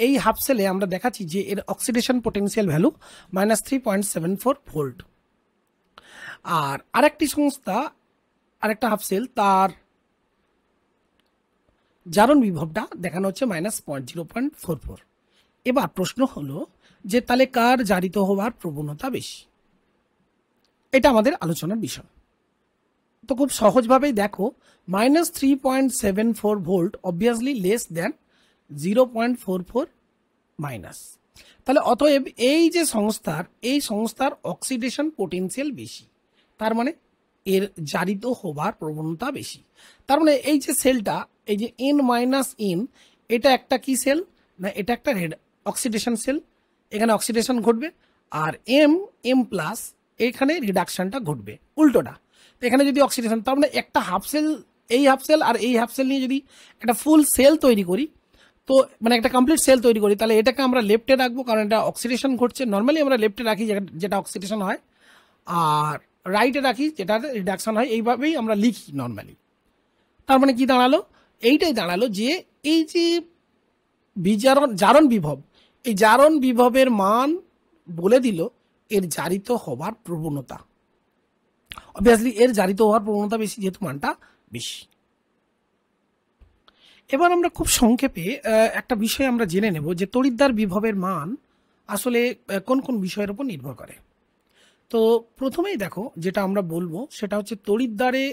এই হাফ সেলে আমরা দেখাচ্ছি যে এর অক্সিডেশন পোটেনশিয়াল ভ্যালু -3.74 ভোল্ট, আর আরেকটি সংস্থা, আরেকটা হাফ সেল, তার জারণ বিভবটা দেখানো হচ্ছে -0.44। এবার প্রশ্ন হলো যে তাহলে কার জারিত হওয়ার প্রবণতা বেশি, এটা আমাদের আলোচনার বিষয়। তো খুব সহজভাবেই দেখো, -3.74 volt obviously less than 0.44 minus. তাহলে অতএব এই যে সংস্থার অক্সিডেশন পোটেনশিয়াল বেশি, তার মানে এর জারিত হবার প্রবণতা বেশি। তার মানে এই যে সেলটা, এই যে N-, এটা একটা কি সেল না, এটা একটা অক্সিডেশন সেল, এখানে অক্সিডেশন ঘটবে, আর M+ এখানে রিডাকশনটা ঘটবে, উল্টোটা। তো এখানে যদি অক্সিডেশন, তার মানে একটা হাফ সেল, এই হাফ সেল আর এই হাফ সেল নিয়ে যদি একটা ফুল সেল তৈরি করি, তো মানে একটা কমপ্লিট সেল তৈরি করি, তাহলে এটাকে আমরা লেফটে রাখবো, কারণ এটা অক্সিডেশন ঘটছে। নর্মালি আমরা লেফটে রাখি যেটা অক্সিডেশন হয়, আর রাইটে রাখি যেটা রিডাকশন হয়, এইভাবেই আমরা লিখি নর্মালি। তার মানে কি দাঁড়ালো, এইটাই দাঁড়ালো যে এই যে জারণ বিভব, এই জারণ বিভবের মান বলে দিল এর জারিত হওয়ার প্রবণতা। অবভিয়াসলি এর জারিত হওয়ার প্রবণতা বেশি, যেহেতু মানটা বেশি। এবার আমরা খুব সংক্ষেপে একটা বিষয় আমরা জেনে নেব যে তড়িৎদ্বার বিভবের মান আসলে কোন কোন বিষয়ের উপর নির্ভর করে। তো প্রথমেই দেখো যেটা আমরা বলবো সেটা হচ্ছে তড়িৎদ্বারে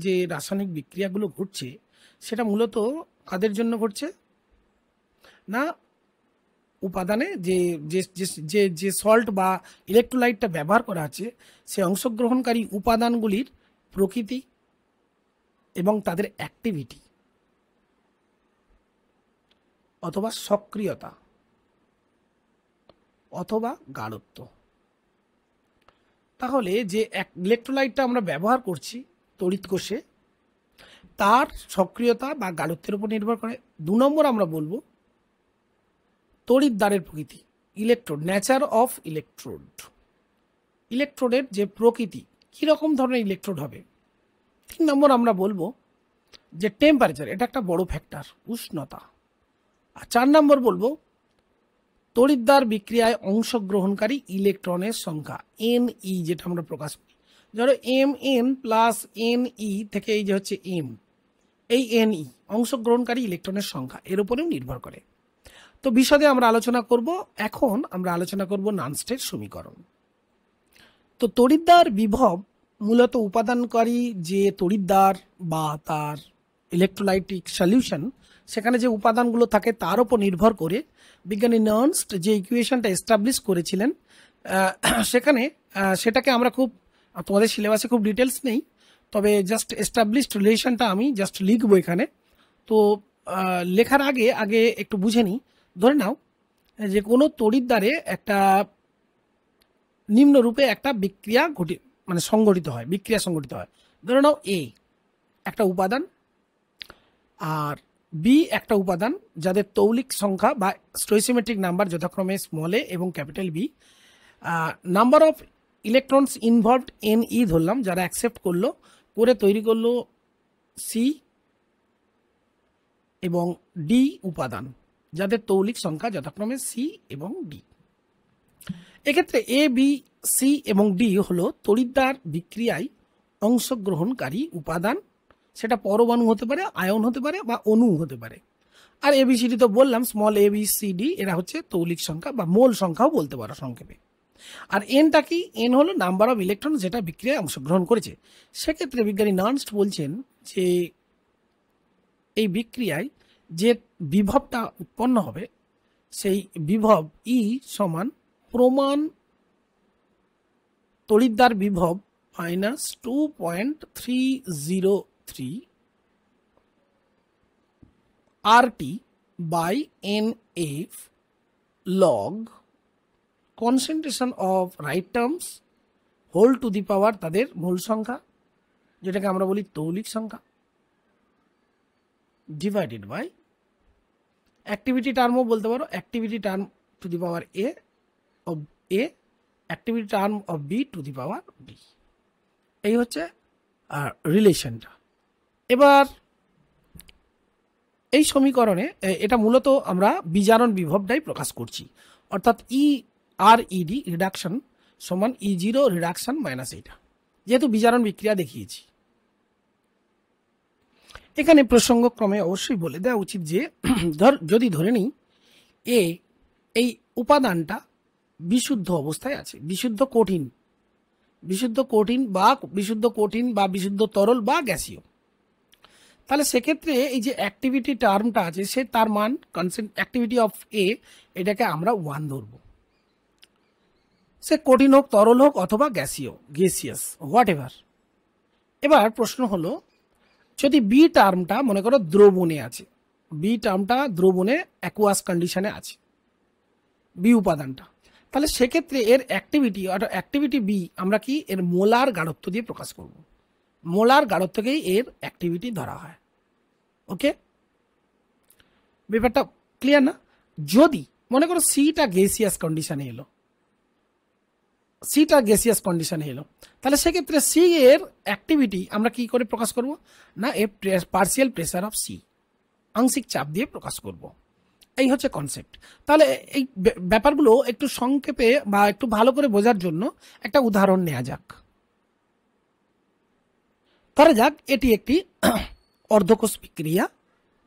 যে রাসায়নিক বিক্রিয়াগুলো ঘটছে সেটা মূলত কাদের জন্য ঘটছে না, উপাদানে যে যে যে সল্ট বা ইলেকট্রোলাইটটা ব্যবহার করা আছে সে অংশগ্রহণকারী উপাদানগুলির প্রকৃতি এবং তাদের অ্যাক্টিভিটি অথবা সক্রিয়তা অথবা গাঢ়ত্ব। তাহলে যে ইলেকট্রোলাইটটা আমরা ব্যবহার করছি তড়িৎ কোষে, তার সক্রিয়তা বা গাঢ়ত্বের উপর নির্ভর করে। 2 নম্বর আমরা বলবো তড়িৎদ্বারের প্রকৃতি, ইলেকট্রোড, নেচার অফ ইলেকট্রোড, ইলেকট্রোডের যে প্রকৃতি, কীরকম ধরনের ইলেকট্রোড হবে? 3 নম্বর আমরা বলবো যে টেম্পারেচার, এটা একটা বড় ফ্যাক্টর, উষ্ণতা। আর 4 নম্বর বলবো তড়িৎদ্বার বিক্রিয়ায় অংশগ্রহণকারী ইলেকট্রনের সংখ্যা, NE, যেটা আমরা প্রকাশ করি। ধরো Mn প্লাস NE থেকে এই যে হচ্ছে M, এই NE অংশগ্রহণকারী ইলেকট্রনের সংখ্যা, এর উপরেও নির্ভর করে। তো বিশদে আমরা আলোচনা করব। এখন আমরা আলোচনা করব নানস্টের সমীকরণ। তো তড়িৎদ্বার বিভব মূলত উপাদানকারী যে তড়িৎদ্বার বা তার ইলেকট্রোলাইটিক সলিউশন, সেখানে যে উপাদানগুলো থাকে তার উপর নির্ভর করে বিজ্ঞানী নার্নস্ট যে ইকুয়েশনটা এস্টাবলিশ করেছিলেন, সেখানে সেটাকে আমরা খুব, তোমাদের সিলেবাসে খুব ডিটেলস নেই, তবে জাস্ট এস্টাবলিশড রিলেশনটা আমি জাস্ট লিখবো এখানে। তো লেখার আগে আগে একটু বুঝে নিই। ধরে নাও যে কোনো তড়িৎদ্বারে একটা নিম্নরূপে একটা বিক্রিয়া সংঘটিত হয়, বিক্রিয়া সংঘটিত হয়। ধরে নাও এ একটা উপাদান আর বি একটা উপাদান, যাদের তৌলিক সংখ্যা বা স্টোইসিওমেট্রিক নাম্বার যথাক্রমে স্মল এ এবং capital B. Number of electrons involved NE ধরলাম, যারা অ্যাকসেপ্ট করলো, করে তৈরি করলো সি এবং ডি উপাদান, যাদের তৌলিক সংখ্যা যথাক্রমে সি এবং ডি। এক্ষেত্রে এ, বি, সি এবং ডি হলো তড়িৎদ্বার বিক্রিয়ায় অংশগ্রহণকারী উপাদান। সেটা পরমাণু হতে পারে, আয়ন হতে পারে বা অণু হতে পারে। আর ABCD তো বললাম, স্মল ABCD, এরা হচ্ছে তৌলিক সংখ্যা বা মোল সংখ্যাও বলতে পারো সংক্ষেপে। আর এনটা কি? এন হলো নাম্বার অফ ইলেকট্রন যেটা বিক্রিয়ায় অংশগ্রহণ করেছে। সেক্ষেত্রে বিজ্ঞানী নার্নস্ট বলছেন যে এই বিক্রিয়ায় যে বিভবটা উৎপন্ন হবে, সেই বিভব E সমান প্রমাণ তড়িৎদ্বার বিভব minus 2.303 RT by NF log concentration of right terms whole to the power তাদের মূল সংখ্যা, যেটাকে আমরা বলি তৌলিক সংখ্যা, ডিভাইডেড বাই অ্যাক্টিভিটি টার্মও বলতে পারো, activity term two the power A of A, activity term of B two the power B। এই হচ্ছে রিলেশনটা। এবার এই সমীকরণে এটা মূলত আমরা বিজারণ বিভবটাই প্রকাশ করছি, অর্থাৎ ERED রিডাকশন সমান E0 রিডাকশন মাইনাস এটা, যেহেতু বিজারণ বিক্রিয়া দেখিয়েছি। এখানে প্রসঙ্গক্রমে অবশ্যই বলে দেওয়া উচিত যে যদি ধরে নিই এই উপাদানটা বিশুদ্ধ অবস্থায় আছে, বিশুদ্ধ কঠিন বা বিশুদ্ধ তরল বা গ্যাসীয়, তাহলে সেক্ষেত্রে এই যে অ্যাক্টিভিটি টার্মটা আছে, সে তার মান অ্যাক্টিভিটি অফ A, এটাকে আমরা 1 ধরব। সে কঠিন হোক, তরল হোক অথবা গ্যাসিয়াস হোয়াট এভার। এবার প্রশ্ন হলো, যদি বি টার্মটা মনে করো দ্রবণে আছে, বি টার্মটা দ্রবণে অ্যাকুয়াস কন্ডিশনে আছে, বি উপাদানটা, তাহলে সেক্ষেত্রে এর অ্যাক্টিভিটি অর্থাৎ অ্যাক্টিভিটি বি আমরা কি এর মোলার গাঢ়ত্ব দিয়ে প্রকাশ করব। মোলার গাঢ়ত্বকেই এর অ্যাক্টিভিটি ধরা হয়। ওকে, ব্যাপারটা ক্লিয়ার না? যদি মনে করো সিটা গ্যাসিয়াস কন্ডিশনে এলো, তাহলে সেক্ষেত্রে সি এর অ্যাক্টিভিটি আমরা কি করে প্রকাশ করব না, এ পার্সিয়াল প্রেসার অফ সি, আংশিক চাপ দিয়ে প্রকাশ করব। এই হচ্ছে কনসেপ্ট। তাহলে এই ব্যাপারগুলো একটু সংক্ষেপে বা একটু ভালো করে বোঝার জন্য একটা উদাহরণ নেওয়া যাক। ধরা যাক এটি একটি অর্ধকোষ বিক্রিয়া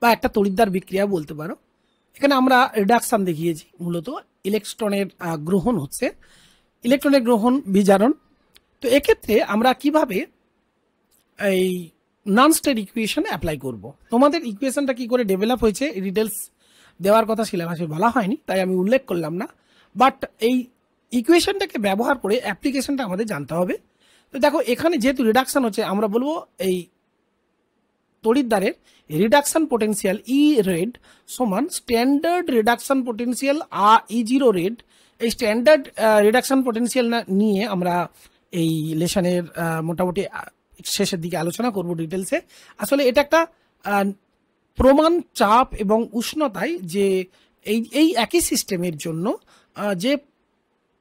বা একটা তড়িৎদ্বার বিক্রিয়া বলতে পারো। এখানে আমরা রিডাকশন দেখিয়েছি, মূলত ইলেকট্রনের গ্রহণ হচ্ছে, ইলেকট্রনের গ্রহণ বিজারণ। তো এক্ষেত্রে আমরা কিভাবে এই নানস্টের ইকুয়েশন অ্যাপ্লাই করব। তোমাদের ইকুয়েশনটা কি করে ডেভেলপ হয়েছে ডিটেলস দেওয়ার কথা সিলেবাসে বলা হয়নি, তাই আমি উল্লেখ করলাম না, বাট এই ইকুয়েশনটাকে ব্যবহার করে অ্যাপ্লিকেশনটা আমাদের জানতে হবে। তো দেখো এখানে যেহেতু রিডাকশন হচ্ছে, আমরা বলবো এই তড়িৎদ্বারের রিডাকশন পোটেনশিয়াল ই রেড সমান standard reduction potential E0 red. এই স্ট্যান্ডার্ড রিডাকশন পোটেনশিয়াল নিয়ে আমরা এই লেসনের মোটামুটি শেষের দিকে আলোচনা করব ডিটেলসে। আসলে এটা একটা প্রমাণ চাপ এবং উষ্ণতায় যে এই একই সিস্টেমের জন্য যে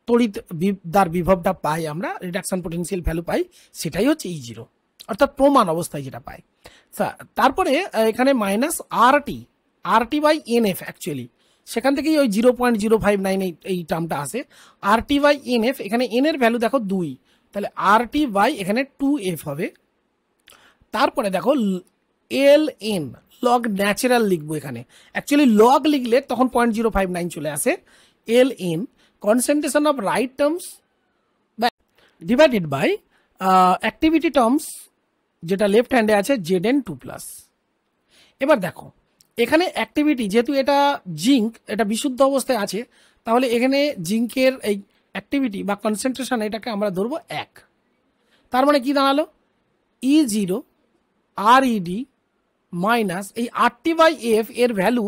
তড়িৎ দ্বার বিভবটা পাই আমরা, রিডাকশন পোটেনশিয়াল ভ্যালু পাই, সেটাই হচ্ছে E0, অর্থাৎ প্রমাণ অবস্থায় যেটা পাই। তারপরে এখানে minus RT by NF, actually সেখান থেকেই ওই 0.059 এই টার্মটা আসে। আরটি বাই এনএফ, এখানে এন এর ভ্যালু দেখো 2, তাহলে আরটি বাই এখানে 2F হবে। তারপরে দেখো এল এন, লগ ন্যাচারাল লিখবো এখানে, অ্যাকচুয়ালি লগ লিখলে তখন 0.059 চলে আসে। L N concentration of right terms divided by activity terms যেটা লেফট হ্যান্ডে আছে Zn2+। এবার দেখো এখানে অ্যাক্টিভিটি, যেহেতু এটা জিঙ্ক, এটা বিশুদ্ধ অবস্থায় আছে, তাহলে এখানে জিঙ্কের এই অ্যাক্টিভিটি বা কনসেন্ট্রেশন এটাকে আমরা ধরবো 1। তার মানে কি দাঁড়ালো, E0 RED মাইনাস এই RT/F এর ভ্যালু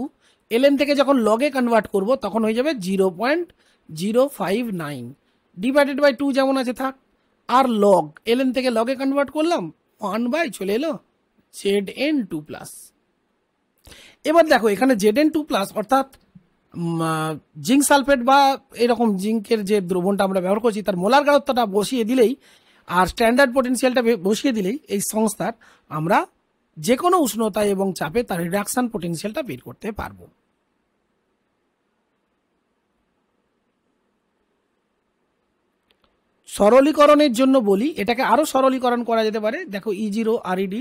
ln থেকে যখন লগে কনভার্ট করব তখন হয়ে যাবে 0.059 ডিভাইডেড বাই 2 যেমন আছে থাক, আর লগ ln থেকে লগে কনভার্ট করলাম 1 চলে এলো Zn2+। এবার দেখো এখানে Zn2+, অর্থাৎ জিঙ্ক সালফেট বা এরকম জিঙ্কের যে দ্রবণটা আমরা ব্যবহার করছি তার মোলার গাঢ়ত্বটা বসিয়ে দিলেই আর স্ট্যান্ডার্ড পোটেনশিয়ালটা বসিয়ে দিলেই এই সংস্থার আমরা যে কোনো উষ্ণতায় এবং চাপে তার রিডাকশন পোটেনশিয়ালটা বের করতে পারবো। সরলীকরণের জন্য বলি, এটাকে আরো সরলীকরণ করা যেতে পারে। দেখো E0 RED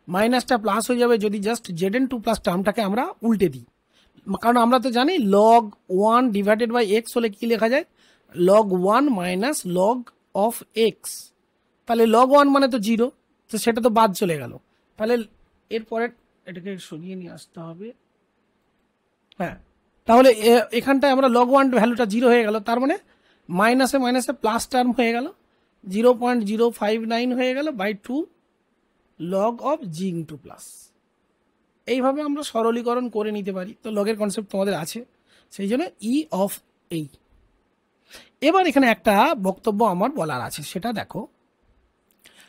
মাইনাসটা প্লাস হয়ে যাবে যদি জাস্ট Zn2+ টার্মটাকে আমরা উল্টে দিই, কারণ আমরা তো জানি log 1 ডিভাইডেড বাই x হলে কি লেখা যায়, log 1 minus log of x। তাহলে log 1 মানে তো 0, তো সেটা তো বাদ চলে গেল। তাহলে এরপরে এটাকে সরিয়ে নিয়ে আসতে হবে। হ্যাঁ, তাহলে এখানটায় আমরা log 1 ভ্যালুটা 0 হয়ে গেল, তার মানে মাইনাসে মাইনাসে প্লাস টার্ম হয়ে গেল, 0.059 হয়ে গেল বাই 2 log অফ Zn2+। এইভাবে আমরা সরলীকরণ করে নিতে পারি। তো লগের কনসেপ্ট তোমাদের আছে, সেই জন্য E অফ এই। এবার এখানে একটা বক্তব্য আমার বলার আছে, সেটা দেখো।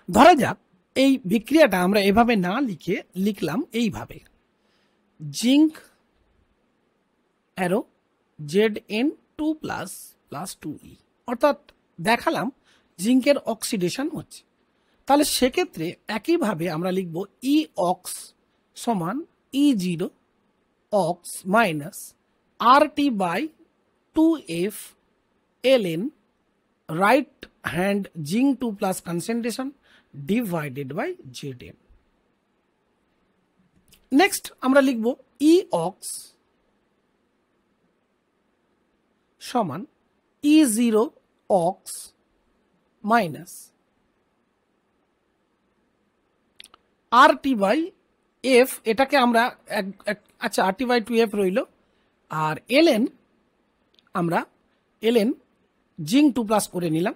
ধরা যাক এই বিক্রিয়াটা আমরা এভাবে না লিখে লিখলাম এইভাবে, zinc arrow Zn2+ plus 2E, অর্থাৎ দেখালাম জিঙ্কের অক্সিডেশন হচ্ছে। তাহলে সেক্ষেত্রে একইভাবে আমরা লিখব E অক্স সমান E0 ox minus RT/2F ln right hand Zn2+ concentration divided by Zn। Next আমরা লিখব E অক্স সমান E0 অক্স মাইনাস RT/F, এটাকে আমরা আচ্ছা RT/2F রইল, আর ln আমরা ln Zn2+ করে নিলাম,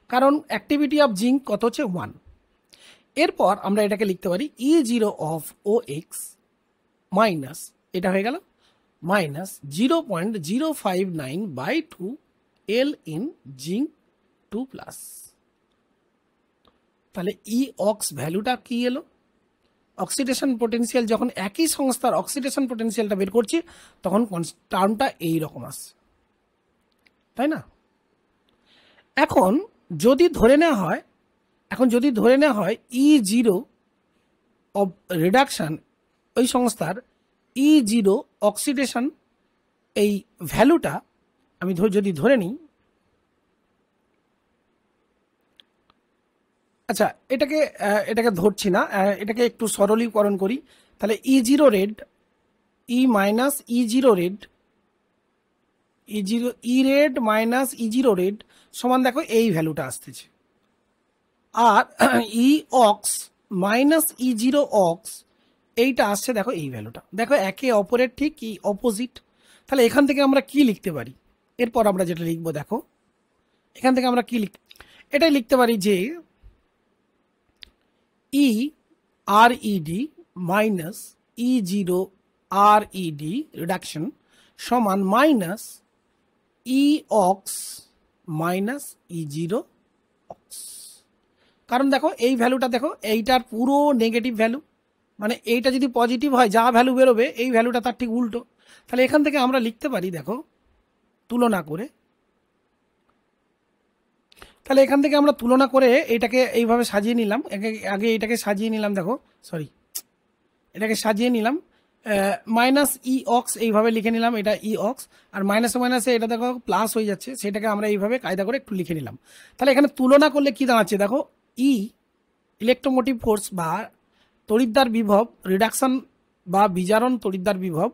কারণ অ্যাক্টিভিটি অফ জিঙ্ক কত হচ্ছে 1। এরপর আমরা এটাকে লিখতে পারি E0 অফ OX মাইনাস, এটা হয়ে গেল মাইনাস 0.059 বাই 2 ln Zn2+। তাহলে E অক্স ভ্যালুটা কি এলো, অক্সিডেশন পোটেনশিয়াল, যখন একই সংস্থার অক্সিডেশন পোটেনশিয়ালটা বের করছি তখন টার্মটা এই রকম আসছে, তাই না? এখন যদি ধরে নেওয়া হয় E0 অফ রিডাকশন, ওই সংস্থার E0 অক্সিডেশন এই ভ্যালুটা আমি যদি ধরে নিই, আচ্ছা এটাকে ধরছি না, এটাকে একটু সরলীকরণ করি। তাহলে E0 red E minus E0 red E red minus E0 red সমান দেখো এই ভ্যালুটা আসতেছে, আর E ox minus E0 ox এইটা আসছে দেখো এই ভ্যালুটা। দেখো একে অপরের ঠিক কি অপোজিট। তাহলে এখান থেকে আমরা কি লিখতে পারি, এরপর আমরা যেটা লিখবো দেখো এখান থেকে আমরা কি এটাই লিখতে পারি যে E RED minus E0 RED reduction সমান minus E ox minus E0 ox. কারণ দেখো এই ভ্যালুটা দেখো এইটার পুরো নেগেটিভ ভ্যালু, মানে এইটা যদি পজিটিভ হয় যা ভ্যালু বেরোবে এই ভ্যালুটা তার ঠিক উল্টো। তাহলে এখান থেকে আমরা লিখতে পারি দেখো তুলনা করে তাহলে এখান থেকে আমরা তুলনা করে এটাকে এইভাবে সাজিয়ে নিলাম। আগে এটাকে সাজিয়ে নিলাম, দেখো সরি, এটাকে সাজিয়ে নিলাম মাইনাস ই অক্স এইভাবে লিখে নিলাম, এটা ই অক্স, আর মাইনাসে মাইনাসে এটা দেখো প্লাস হয়ে যাচ্ছে, সেটাকে আমরা এইভাবে কায়দা করে একটু লিখে নিলাম। তাহলে এখানে তুলনা করলে কি দাঁড়াচ্ছে দেখো, ই ইলেকট্রোমোটিভ ফোর্স বা তড়িৎদ্বার বিভব রিডাকশন বা বিজারণ তড়িৎদ্বার বিভব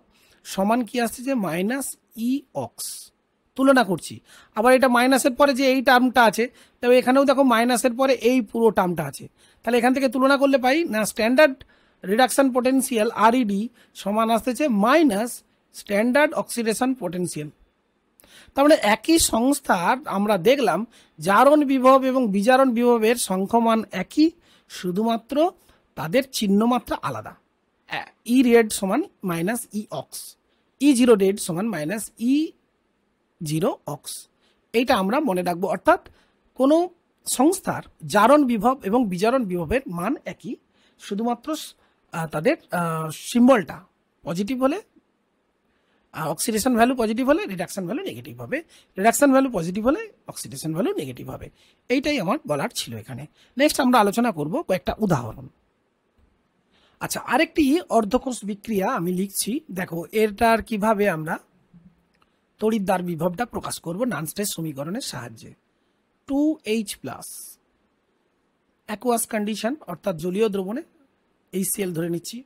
সমান কি আসছে যে মাইনাস ই অক্স। তুলনা করছি, আবার এটা মাইনাসের পরে যে এই টার্মটা আছে, তবে এখানেও দেখো মাইনাসের পরে এই পুরো টার্মটা আছে। তাহলে এখান থেকে তুলনা করলে পাই না স্ট্যান্ডার্ড রিডাকশন পোটেনশিয়াল আরইডি সমান আসতেছে মাইনাস স্ট্যান্ডার্ড অক্সিডেশন পোটেনশিয়াল। তার মানে একই সংস্থার আমরা দেখলাম জারণ বিভব এবং বিজারণ বিভবের সংখ্যমান একই, শুধুমাত্র তাদের চিহ্নমাত্রা আলাদা। ই রেড সমান মাইনাস ই অক্স, ই জিরো রেড সমান মাইনাস ই জিরো অক্স, এইটা আমরা মনে রাখবো। অর্থাৎ কোনো সংস্থার জারণ বিভব এবং বিজারণ বিভবের মান একই, শুধুমাত্র তাদের সিম্বলটা পজিটিভ হলে অক্সিডেশন ভ্যালু পজিটিভ হলে রিডাকশন ভ্যালু নেগেটিভ হবে, রিডাকশন ভ্যালু পজিটিভ হলে অক্সিডেশন ভ্যালু নেগেটিভ হবে। এইটাই আমার বলার ছিল এখানে। নেক্সট আমরা আলোচনা করব কয়েকটা উদাহরণ। আচ্ছা, আরেকটি অর্ধকোষ বিক্রিয়া আমি লিখছি, দেখো এটার কিভাবে আমরা তড়িৎদ্বার বিভবটা প্রকাশ করব নানস্টেজ সমীকরণের সাহায্যে। 2H প্লাস অ্যাকুয়াস কন্ডিশন অর্থাৎ জলীয় দ্রবণে HCl ধরে নিচ্ছি,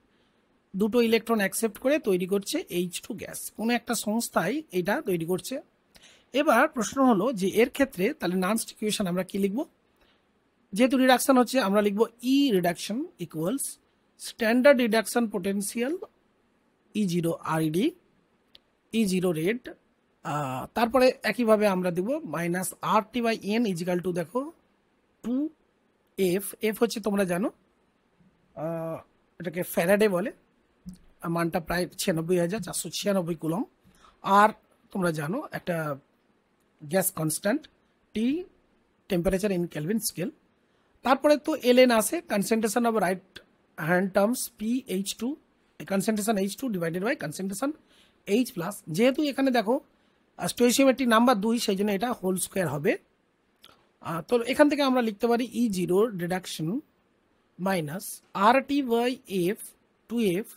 দুটো ইলেকট্রন অ্যাকসেপ্ট করে তৈরি করছে H2 গ্যাস, কোনো একটা সংস্থায় এটা তৈরি করছে। এবার প্রশ্ন হলো যে এর ক্ষেত্রে তাহলে নানস্ট ইকুয়েশন আমরা কি লিখব, যেহেতু রিডাকশন হচ্ছে আমরা লিখব E reduction equals standard reduction potential E zero R E D E zero red, তারপরে একইভাবে আমরা দেব minus R T by N equal to দেখো 2F, এফ হচ্ছে তোমরা জানো এটাকে ফ্যারাডে বলে, মানটা প্রায় 96,496 কুলম, আর তোমরা জানো একটা gas constant T temperature in kelvin scale. তারপরে তো এলএন আসে concentration of right hand terms PH2, concentration H2 divided by concentration H plus, যেহেতু এখানে দেখো স্টোইচিওমেট্রি নাম্বার 2 সেই জন্য এটা হোল স্কোয়ার হবে। তো এখান থেকে আমরা লিখতে পারি E zero reduction minus R T by F 2F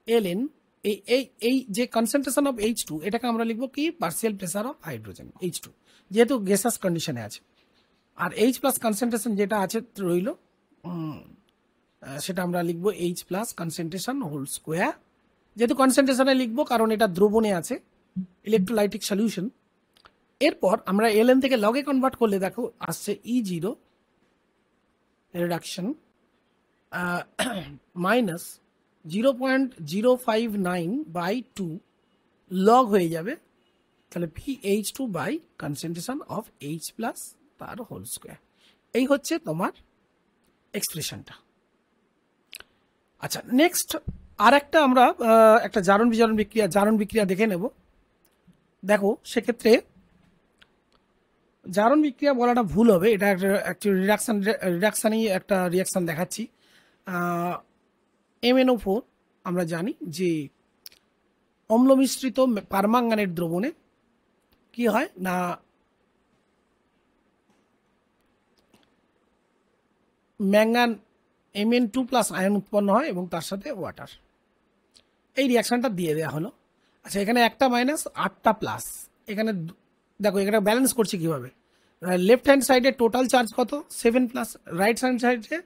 LN, এই যে কনসেন্ট্রেশন অফ H2 এটাকে আমরা লিখবো কি partial pressure of hydrogen H2, যেহেতু গ্যাসাস কন্ডিশনে আছে। আর H প্লাস কনসেন্ট্রেশন যেটা আছে রইল সেটা আমরা লিখবো H plus concentration whole square, যেহেতু কনসেন্ট্রেশনে লিখবো কারণ এটা দ্রবণে আছে ইলেকট্রোলাইটিক সলিউশন। এরপর আমরা এলএন থেকে লগে কনভার্ট করলে দেখো আসছে E zero reduction minus 0.059/2 log হয়ে যাবে, তাহলে PH2 by concentration of H plus তার হোল স্কোয়ার। এই হচ্ছে তোমার এক্সপ্রেশনটা। আচ্ছা, নেক্সট আর একটা আমরা একটা জারণ বিক্রিয়া দেখে নেব। দেখো সেক্ষেত্রে জারণ বিক্রিয়া বলাটা ভুল হবে, এটা একটা রিডাকশানই একটা রিয়াকশান দেখাচ্ছি। MnO4 আমরা জানি যে অম্ল মিশ্রিত পারমাঙ্গানেট দ্রবণে কি হয় না ম্যাঙ্গান Mn2 প্লাস আয়ন উৎপন্ন হয় এবং তার সাথে ওয়াটার, এই রিয়াকশানটা দিয়ে দেওয়া হলো। আচ্ছা, এখানে একটা মাইনাস 8টা প্লাস, এখানে দেখো এখানে ব্যালেন্স করছি কিভাবে, লেফট হ্যান্ড সাইডে টোটাল চার্জ কত 7 প্লাস, রাইট হ্যান্ড সাইডে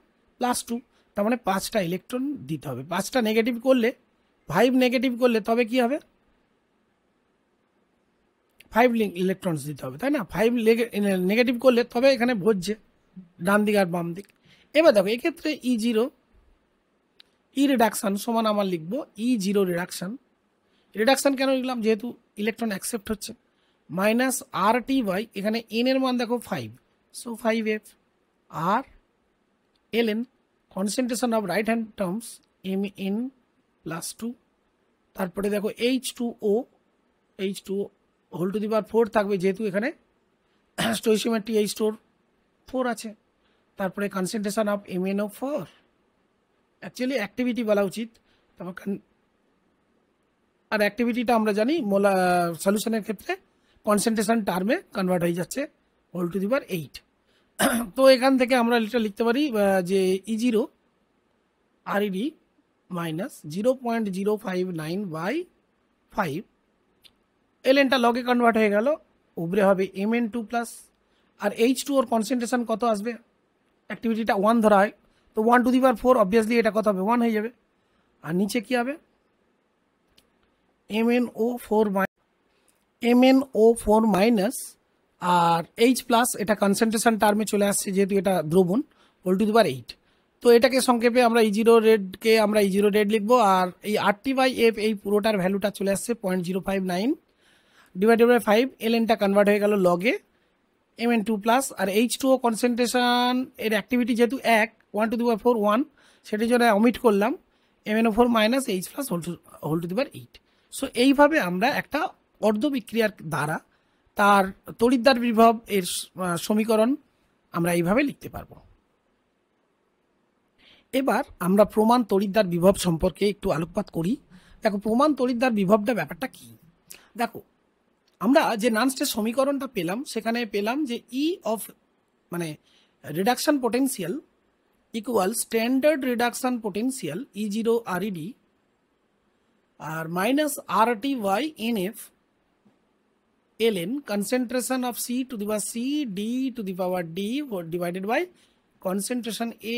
+2, তার মানে 5টা ইলেকট্রন দিতে হবে। 5টা নেগেটিভ করলে 5 নেগেটিভ করলে তবে কি হবে 5 ইলেকট্রনস দিতে হবে, তাই না? 5 নেগেটিভ করলে তবে এখানে ভরছে ডান দিক আর বাম দিক। এবার দেখো এক্ষেত্রে ই জিরো ই রিডাকশান সমান আমার লিখবো ই জিরো রিডাকশান কেন লিখলাম, যেহেতু ইলেকট্রন অ্যাকসেপ্ট হচ্ছে, মাইনাস আর টি বাই এখানে এন এর মান দেখো 5, সো 5F আর LN concentration of right hand terms Mn +2, তারপরে দেখো H2O হোল টু দি পাওয়ার 4 থাকবে, যেহেতু এখানে স্টোইচিওমেট্রি H2 4 আছে, তারপরে concentration of MnO4, actually activity বলা উচিত, তারপর আর অ্যাক্টিভিটিটা আমরা জানি সলিউশনের ক্ষেত্রে কনসেন্ট্রেশন টার্মে কনভার্ট হয়ে যাচ্ছে হোল টু দি পাওয়ার 8। তো এখান থেকে আমরা এটা লিখতে পারি যে E0 RED মাইনাস 0.059/5, এলএনটা লগে কনভার্ট হয়ে গেল, উপরে হবে Mn2 প্লাস, আর H2 ওর কনসেন্ট্রেশন কত আসবে, অ্যাক্টিভিটিটা 1 ধরা হয়, তো 1⁴ অবভিয়াসলি এটা কত হবে, 1 হয়ে যাবে। আর নিচে কি হবে, MnO4 মাইনাস আর H প্লাস, এটা কনসেন্ট্রেশন টার্মে চলে আসছে যেহেতু এটা দ্রবণ, ⁸ তো এটাকে সংক্ষেপে আমরা E0 রেডকে আমরা E0 রেড লিখবো, আর এই RT/F এই পুরোটার ভ্যালুটা চলে আসছে 0.059 / 5, এলএনটা কনভার্ট হয়ে গেল লগে Mn2 প্লাস, আর H2O কনসেন্ট্রেশন এর অ্যাক্টিভিটি যেহেতু 1 1 সেটির জন্য অমিট করলাম, MnO4 minus H plus ⁸ so এইভাবে আমরা একটা অর্ধ বিক্রিয়ার দ্বারা তার তড়িৎদ্বার বিভব এর সমীকরণ আমরা এইভাবে লিখতে পারবো। এবার আমরা প্রমাণ তড়িৎদ্বার বিভব সম্পর্কে একটু আলোকপাত করি। দেখো, প্রমাণ তড়িৎদ্বার বিভবটা ব্যাপারটা কি, দেখো আমরা যে নানস্টের সমীকরণটা পেলাম সেখানে পেলাম যে E অফ মানে reduction potential equal standard reduction potential E0 RED R minus RT/NF ln concentration of C to the power C D to the power D divided by concentration A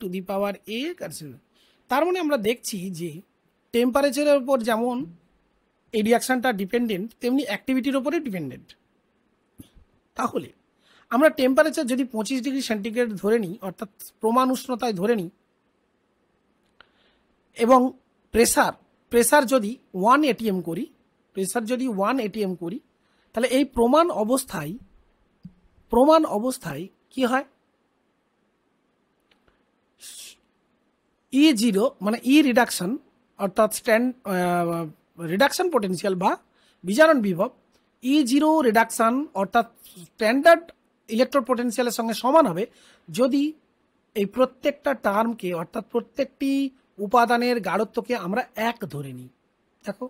to the power A concentration। তার মানে আমরা দেখছি যে টেম্পারেচারের উপর যেমন এই রিয়াকশনটা ডিপেন্ডেন্ট, তেমনি অ্যাক্টিভিটির উপরে ডিপেন্ডেন্ট। তাহলে আমরা টেম্পারেচার যদি 25°C ধরে নিই, অর্থাৎ প্রমাণ উষ্ণতায় ধরে নিই, এবং প্রেসার যদি 1 atm করি, তাহলে এই প্রমাণ অবস্থায় কি হয়, E0 মানে E রিডাকশন অর্থাৎ রিডাকশন পোটেনশিয়াল বা বিজারণ বিভব E0 রিডাকশন অর্থাৎ স্ট্যান্ডার্ড ইলেকট্রন পোটেনশিয়ালের সঙ্গে সমান হবে যদি এই প্রত্যেকটা টার্মকে অর্থাৎ প্রত্যেকটি উপাদানের গাঢ়ত্বকে আমরা 1 ধরে নিই। দেখো,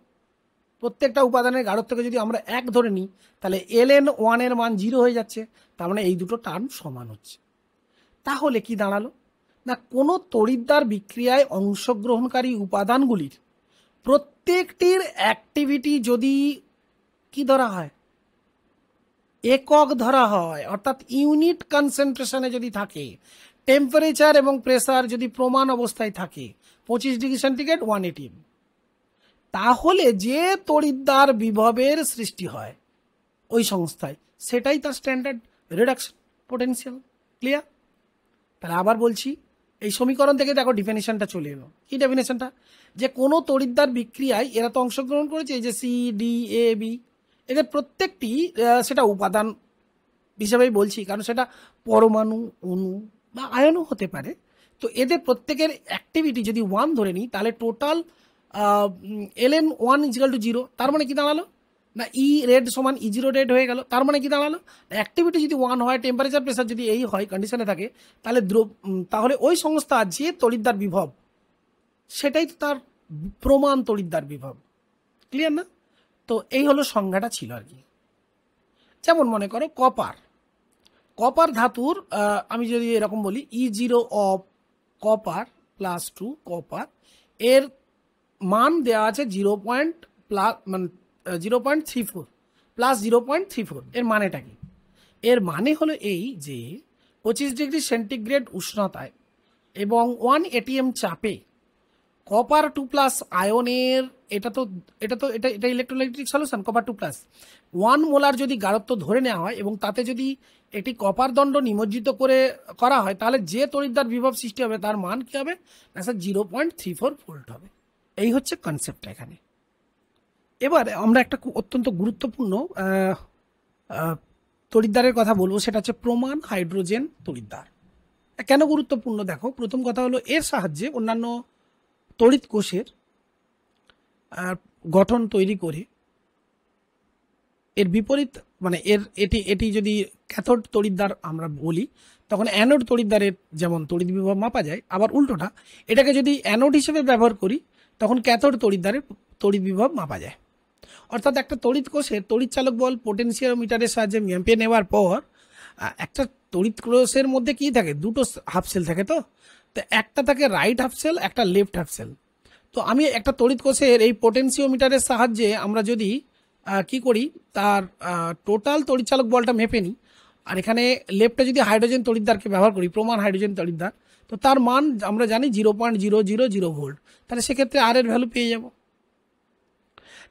প্রত্যেকটা উপাদানের গাঢ়ত্বকে যদি আমরা 1 ধরে নিই তাহলে ln1 এর মান 0 হয়ে যাচ্ছে, তার মানে এই দুটো টার্ম সমান হচ্ছে। তাহলে কি দাঁড়ালো না, কোনো তড়িৎদ্বার বিক্রিয়ায় অংশগ্রহণকারী উপাদানগুলির প্রত্যেকটির অ্যাক্টিভিটি যদি কি ধরা হয়, একক ধরা হয়, অর্থাৎ ইউনিট কনসেন্ট্রেশনে যদি থাকে, টেম্পারেচার এবং প্রেসার যদি প্রমাণ অবস্থায় থাকে 25°C 1 atm, তাহলে যে তড়িৎদ্বার বিভবের সৃষ্টি হয় ওই সংস্থায় সেটাই তার স্ট্যান্ডার্ড রিডাকশন পোটেনশিয়াল। ক্লিয়ার? তাহলে আবার বলছি, এই সমীকরণ থেকে দেখো ডেফিনিশনটা চলে এলো। কি ডেফিনেশনটা, যে কোনো তড়িৎদ্বার বিক্রিয়ায় এরা তো অংশগ্রহণ করেছে, এই যে C D A B, এদের প্রত্যেকটি সেটা উপাদান হিসাবেই বলছি, কারণ সেটা পরমাণু, অণু বা আয়নও হতে পারে। তো এদের প্রত্যেকের অ্যাক্টিভিটি যদি 1 ধরে নিই তাহলে টোটাল ln1 = 0। তার মানে কি দাঁড়ালো না, E রেড সমান E0 রেড হয়ে গেল। তার মানে কি দাঁড়ালো, অ্যাক্টিভিটি যদি 1 হয়, টেম্পারেচার প্রেসার যদি এই হয় কন্ডিশনে থাকে, তাহলে ওই সংস্থা যে তড়িৎদ্বার বিভব সেটাই তো তার প্রমাণ তড়িৎদ্বার বিভব। ক্লিয়ার না? তো এই হলো সংজ্ঞাটা ছিল আর কি। যেমন মনে করো কপার ধাতুর, আমি যদি এরকম বলি E0 of copper plus 2 copper, এর মান দেওয়া আছে 0.34 প্লাস 0.34। এর মানেটা কি? এর মানে হলো এই যে 25°C উষ্ণতায় এবং 1 atm চাপে কপার 2+ আয়নের, এটা ইলেকট্রোলাইটিক সলিউশন, কপার 2+, 1 মোলার যদি গাঢ়ত্ব ধরে নেওয়া হয় এবং তাতে যদি একটি কপার দণ্ড নিমজ্জিত করা হয়, তাহলে যে তড়িৎদ্বার বিভব সৃষ্টি হবে তার মান কি হবে না স্যার 0.34 ভোল্ট হবে। এই হচ্ছে কনসেপ্টটা এখানে। এবার আমরা একটা অত্যন্ত গুরুত্বপূর্ণ তড়িৎদ্বারের কথা বলবো, সেটা হচ্ছে প্রমাণ হাইড্রোজেন তড়িৎদ্বার। কেন গুরুত্বপূর্ণ দেখো, প্রথম কথা হলো এর সাহায্যে অন্যান্য তড়িৎ কোষের গঠন তৈরি করে এর বিপরীত, মানে এটি যদি ক্যাথোড তড়িৎদ্বার আমরা বলি, তখন অ্যানোড তড়িৎদ্বারের যেমন তড়িৎ বিভব মাপা যায়, আবার উল্টোটা এটাকে যদি অ্যানোড হিসেবে ব্যবহার করি তখন ক্যাথোড তড়িৎদ্বারের তড়িৎ বিভব মাপা যায়। অর্থাৎ একটা তড়িৎ কোষের তড়িৎচালক বল পোটেনশিওমিটারের সাহায্যে মেপে নেওয়ার পর একটা তড়িৎ কোষের মধ্যে কি থাকে, দুটো হাফ সেল থাকে। তো তো একটা থাকে রাইট হাফ সেল, একটা লেফট হাফ সেল। তো আমি একটা তড়িৎ কোষের এই পোটেনশিওমিটারের সাহায্যে আমরা যদি কি করি, তার টোটাল তড়িৎচালক বলটা মেপে নিই, আর এখানে লেফটে যদি হাইড্রোজেন তড়িৎদ্বারকে ব্যবহার করি, প্রমাণ হাইড্রোজেন তড়িৎদ্বার, তো তার মান আমরা জানি 0.000 ভোল্ট। তাহলে সেক্ষেত্রে আর এর ভ্যালু পেয়ে যাব।